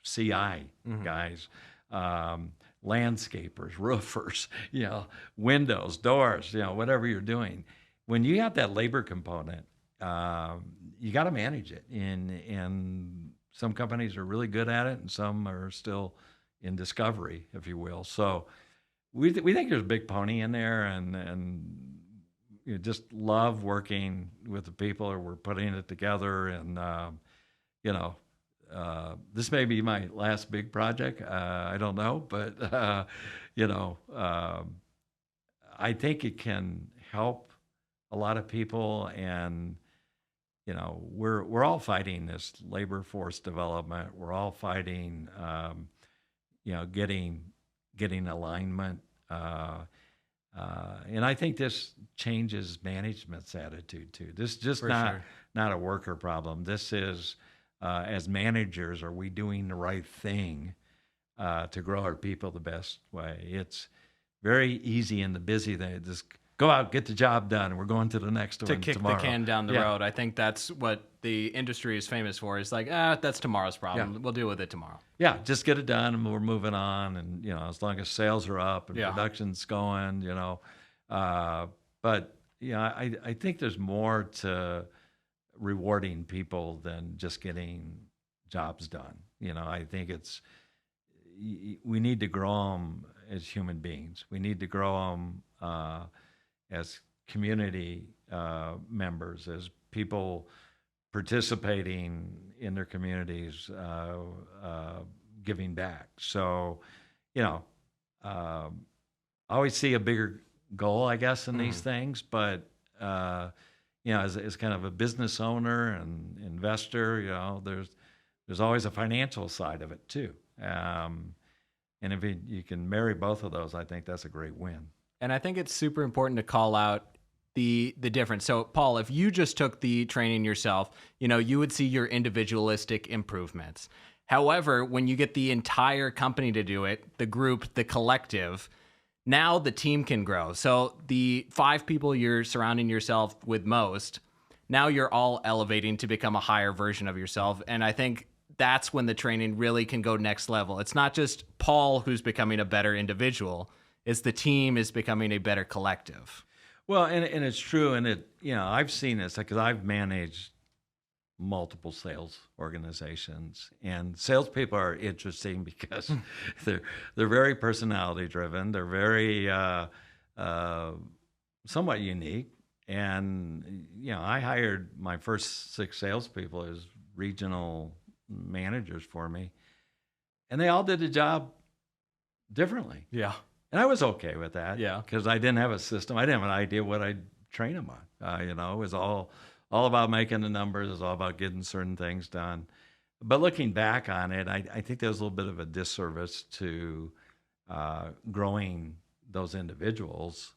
Speaker 1: CI guys, landscapers, roofers, windows, doors, whatever you're doing. When you have that labor component, you got to manage it. And some companies are really good at it, and some are still in discovery, if you will. So we think there's a big pony in there, and just love working with the people, or we're putting it together. And this may be my last big project. I don't know, but you know, I think it can help a lot of people, and you know, we're all fighting this labor force development. We're all fighting, you know, getting alignment, and I think this changes management's attitude too. This is just
Speaker 2: For
Speaker 1: not
Speaker 2: sure.
Speaker 1: not a worker problem. This is as managers, are we doing the right thing to grow our people the best way? It's very easy in the busy day. Just go out, get the job done, and we're going to the next
Speaker 2: To
Speaker 1: one
Speaker 2: kick
Speaker 1: tomorrow.
Speaker 2: the can down the
Speaker 1: Yeah.
Speaker 2: road. I think that's what the industry is famous for. It's like, that's tomorrow's problem.
Speaker 1: Yeah.
Speaker 2: We'll deal with it tomorrow.
Speaker 1: Yeah, just get it done, and we're moving on. And you know, as long as sales are up and
Speaker 2: Yeah.
Speaker 1: production's going, you know. But yeah, I think there's more to rewarding people than just getting jobs done. You know, I think we need to grow them as human beings. We need to grow them as community members, as people participating in their communities, giving back. So, you know, I always see a bigger goal, I guess, in these things, but you know, as kind of a business owner and investor, you know, there's always a financial side of it too. And if you can marry both of those, I think that's a great win.
Speaker 2: And I think it's super important to call out the difference. So, Paul, if you just took the training yourself, you know, you would see your individualistic improvements. However, when you get the entire company to do it, the group, the collective, now the team can grow. So the 5 people you're surrounding yourself with most, now you're all elevating to become a higher version of yourself. And I think that's when the training really can go next level. It's not just Paul who's becoming a better individual. It's the team is becoming a better collective.
Speaker 1: Well, and it's true, and you know, I've seen this because I've managed multiple sales organizations, and salespeople are interesting because they're very personality driven. They're very somewhat unique, and you know, I hired my first 6 salespeople as regional managers for me, and they all did the job differently.
Speaker 2: Yeah.
Speaker 1: And I was okay with that.
Speaker 2: Yeah.
Speaker 1: Because I didn't have a system. I didn't have an idea what I'd train them on. You know, it was all about making the numbers. It was all about getting certain things done. But looking back on it, I think there was a little bit of a disservice to growing those individuals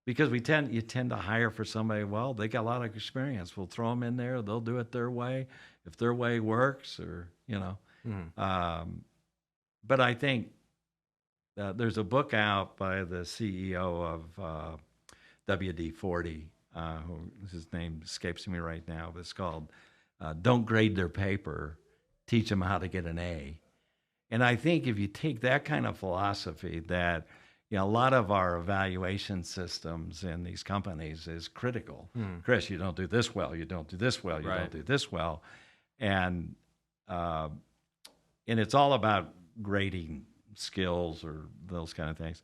Speaker 1: because you tend to hire for somebody, well, they got a lot of experience. We'll throw them in there. They'll do it their way. If their way works, or, you know. But I think there's a book out by the CEO of WD-40, his name escapes me right now, but it's called Don't Grade Their Paper, Teach Them How to Get an A. And I think if you take that kind of philosophy that, you know, a lot of our evaluation systems in these companies is critical. Chris, you don't do this well, you don't do this well, you
Speaker 2: Right.
Speaker 1: don't do this well. And it's all about grading skills or those kind of things.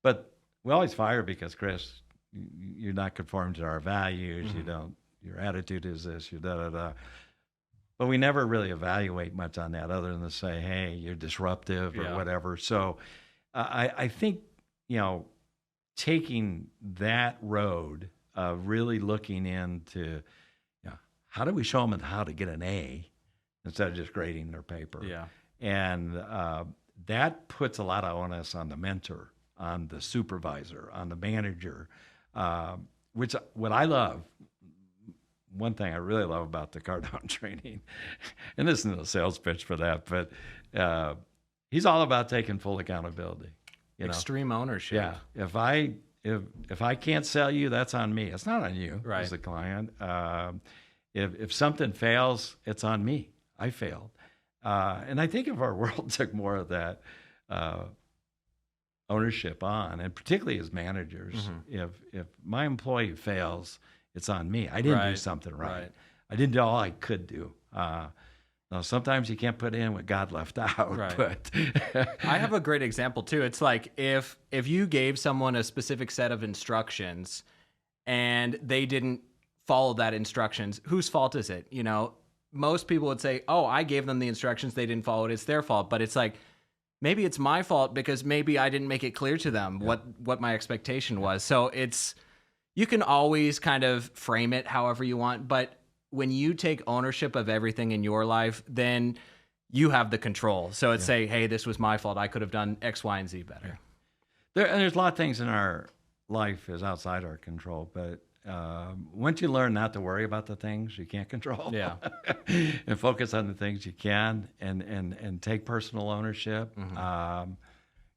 Speaker 1: But we always fire because, Chris, you're not conforming to our values. You don't, your attitude is this, you da-da-da. But we never really evaluate much on that other than to say, hey, you're disruptive or whatever. So I think, you know, taking that road of really looking into, you know, how do we show them how to get an A instead of just grading their paper?
Speaker 2: Yeah.
Speaker 1: And that puts a lot of onus on the mentor, on the supervisor, on the manager, which what I love, one thing I really love about the Cardone training, and this isn't a sales pitch for that, but he's all about taking full accountability. You know?
Speaker 2: Extreme ownership.
Speaker 1: Yeah. If I can't sell you, that's on me. It's not on you as the client. If something fails, it's on me. I failed. And I think if our world took more of that ownership on, and particularly as managers, if my employee fails, it's on me. I didn't do something right. I didn't do all I could do. Now, sometimes you can't put in what God left out.
Speaker 2: Right.
Speaker 1: But
Speaker 2: I have a great example too. It's like if you gave someone a specific set of instructions and they didn't follow that instructions, whose fault is it? You know, most people would say, oh, I gave them the instructions, they didn't follow it, it's their fault. But it's like, maybe it's my fault because maybe I didn't make it clear to them what my expectation was. So you can always kind of frame it however you want, but when you take ownership of everything in your life, then you have the control. So it's say, hey, this was my fault. I could have done X, Y, and Z better.
Speaker 1: There's a lot of things in our life is outside our control, but once you learn not to worry about the things you can't control, and focus on the things you can, and take personal ownership,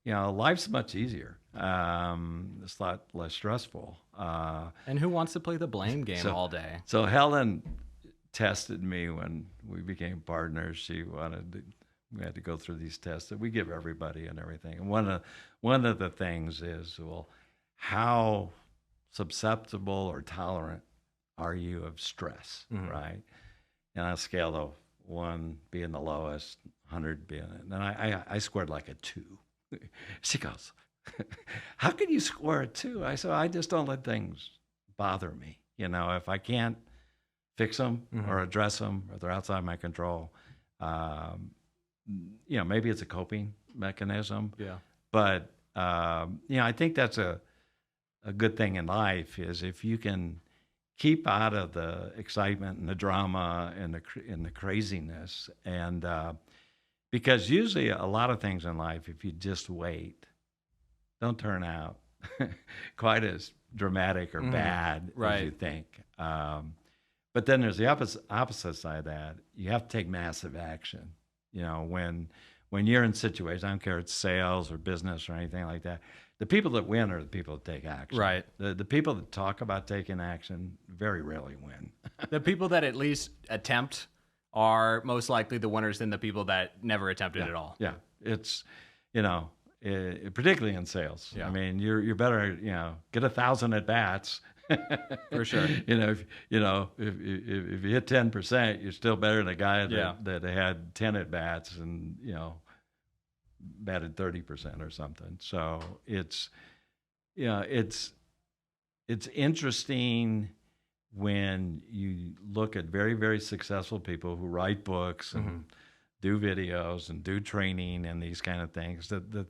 Speaker 1: life's much easier. It's a lot less stressful.
Speaker 2: And who wants to play the blame game all day? So
Speaker 1: Helen tested me when we became partners. We had to go through these tests that we give everybody and everything. And one of the things is, well, how susceptible or tolerant are you of stress, right? And on a scale of 1 being the lowest, 100 being it. And I scored like a 2. She goes, how can you score a 2? I said, I just don't let things bother me. If I can't fix them or address them, or they're outside my control, maybe it's a coping mechanism. Yeah. But, I think that's a good thing in life is if you can keep out of the excitement and the drama and the craziness. And because usually a lot of things in life, if you just wait, don't turn out quite as dramatic or bad as you think. But then there's the opposite side of that. You have to take massive action. When you're in situations, I don't care if it's sales or business or anything like that, the people that win are the people that take action.
Speaker 2: Right.
Speaker 1: The people that talk about taking action very rarely win.
Speaker 2: The people that at least attempt are most likely the winners than the people that never attempted at all.
Speaker 1: Yeah. It's, particularly in sales. Yeah. I mean, you're better, get 1,000 at bats.
Speaker 2: For sure.
Speaker 1: If you hit 10%, you're still better than a guy that had 10 at bats and, batted 30% or something. So it's interesting when you look at very, very successful people who write books and do videos and do training and these kind of things, that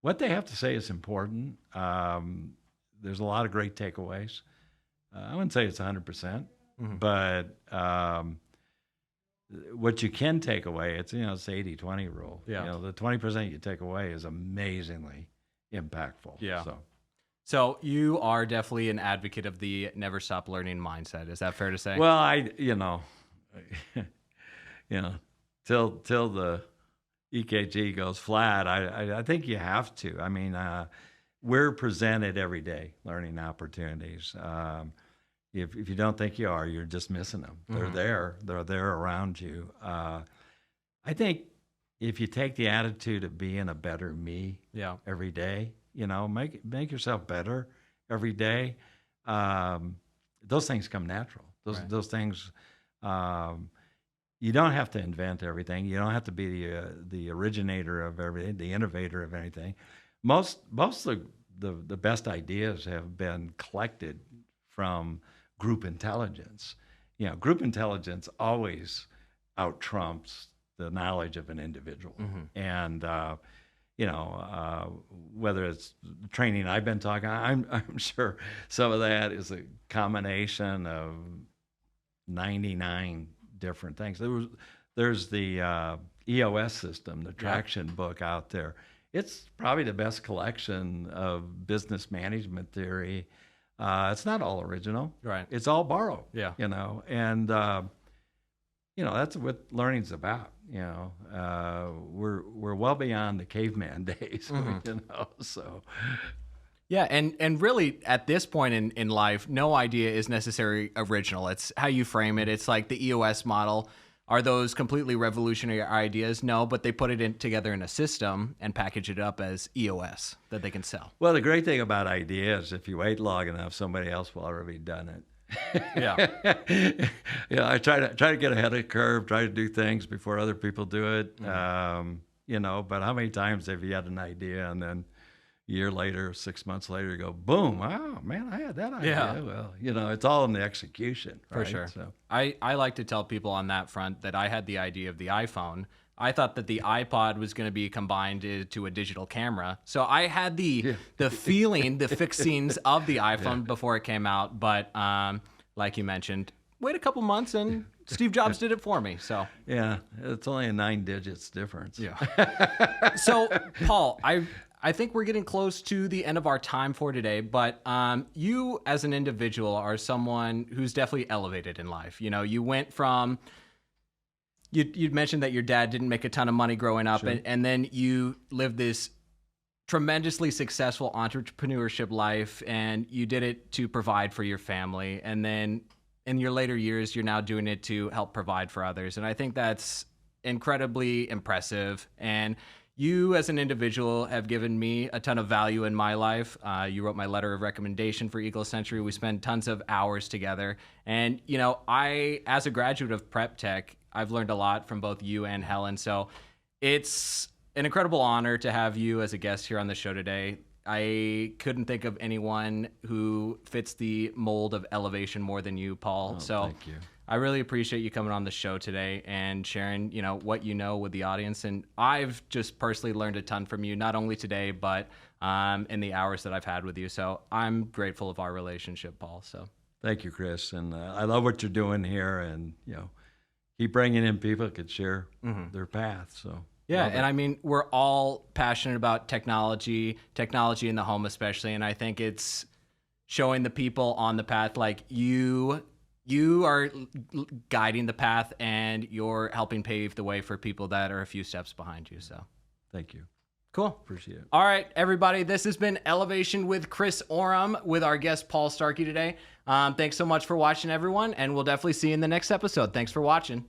Speaker 1: what they have to say is important. There's a lot of great takeaways. I wouldn't say it's 100%, but what you can take away, it's the 80-20 rule. Yeah. The 20% you take away is amazingly impactful. Yeah.
Speaker 2: So you are definitely an advocate of the never stop learning mindset. Is that fair to say?
Speaker 1: Well, till the EKG goes flat, I think you have to. I mean, we're presented every day learning opportunities. If you don't think you are, you're just missing them. They're there around you. I think if you take the attitude of being a better me every day, make yourself better every day. Those things come natural. Those things, you don't have to invent everything. You don't have to be the originator of everything, the innovator of anything. Most of the best ideas have been collected from group intelligence. Group intelligence always out-trumps the knowledge of an individual. And whether it's training I've been talking, I'm sure some of that is a combination of 99 different things. There's the EOS system, the traction book out there. It's probably the best collection of business management theory. It's not all original. Right. It's all borrowed. Yeah. And that's what learning's about. We're well beyond the caveman days. So.
Speaker 2: Yeah, and really at this point in life, no idea is necessarily original. It's how you frame it. It's like the EOS model. Are those completely revolutionary ideas? No, but they put it together in a system and package it up as EOS that they can sell.
Speaker 1: Well, the great thing about ideas, if you wait long enough, somebody else will already done it. I try to get ahead of the curve, try to do things before other people do it. But how many times have you had an idea and then year later, 6 months later, you go, boom, wow, man, I had that idea.
Speaker 2: Yeah.
Speaker 1: Well, it's all in the execution.
Speaker 2: For
Speaker 1: right?
Speaker 2: sure.
Speaker 1: So,
Speaker 2: I like to tell people on that front that I had the idea of the iPhone. I thought that the iPod was going to be combined to a digital camera. So I had the feeling, the fixings of the iPhone before it came out. But like you mentioned, wait a couple months and Steve Jobs did it for me. So
Speaker 1: yeah, it's only a 9 digits difference.
Speaker 2: yeah. So Paul, I think we're getting close to the end of our time for today, but you as an individual are someone who's definitely elevated in life. You went from, you'd mentioned that your dad didn't make a ton of money growing up,
Speaker 1: Sure.
Speaker 2: and then you lived this tremendously successful entrepreneurship life, and you did it to provide for your family. And then in your later years, you're now doing it to help provide for others. And I think that's incredibly impressive. And you as an individual have given me a ton of value in my life. You wrote my letter of recommendation for Eagle Century. We spend tons of hours together. And, as a graduate of PrepTech, I've learned a lot from both you and Helen. So it's an incredible honor to have you as a guest here on the show today. I couldn't think of anyone who fits the mold of elevation more than you, Paul. So
Speaker 1: thank you.
Speaker 2: I really appreciate you coming on the show today and sharing, what you know with the audience. And I've just personally learned a ton from you, not only today, but in the hours that I've had with you. So I'm grateful of our relationship, Paul. So
Speaker 1: Thank you, Chris. And I love what you're doing here. And, keep bringing in people that could share their path. So
Speaker 2: yeah, and I mean, we're all passionate about technology in the home especially, and I think it's showing the people on the path like you are guiding the path, and you're helping pave the way for people that are a few steps behind you. So
Speaker 1: thank you.
Speaker 2: cool.
Speaker 1: Appreciate it.
Speaker 2: All right, everybody, this has been Elevation with Chris Oram with our guest Paul Starkey today. Thanks so much for watching, everyone, and we'll definitely see you in the next episode. Thanks for watching.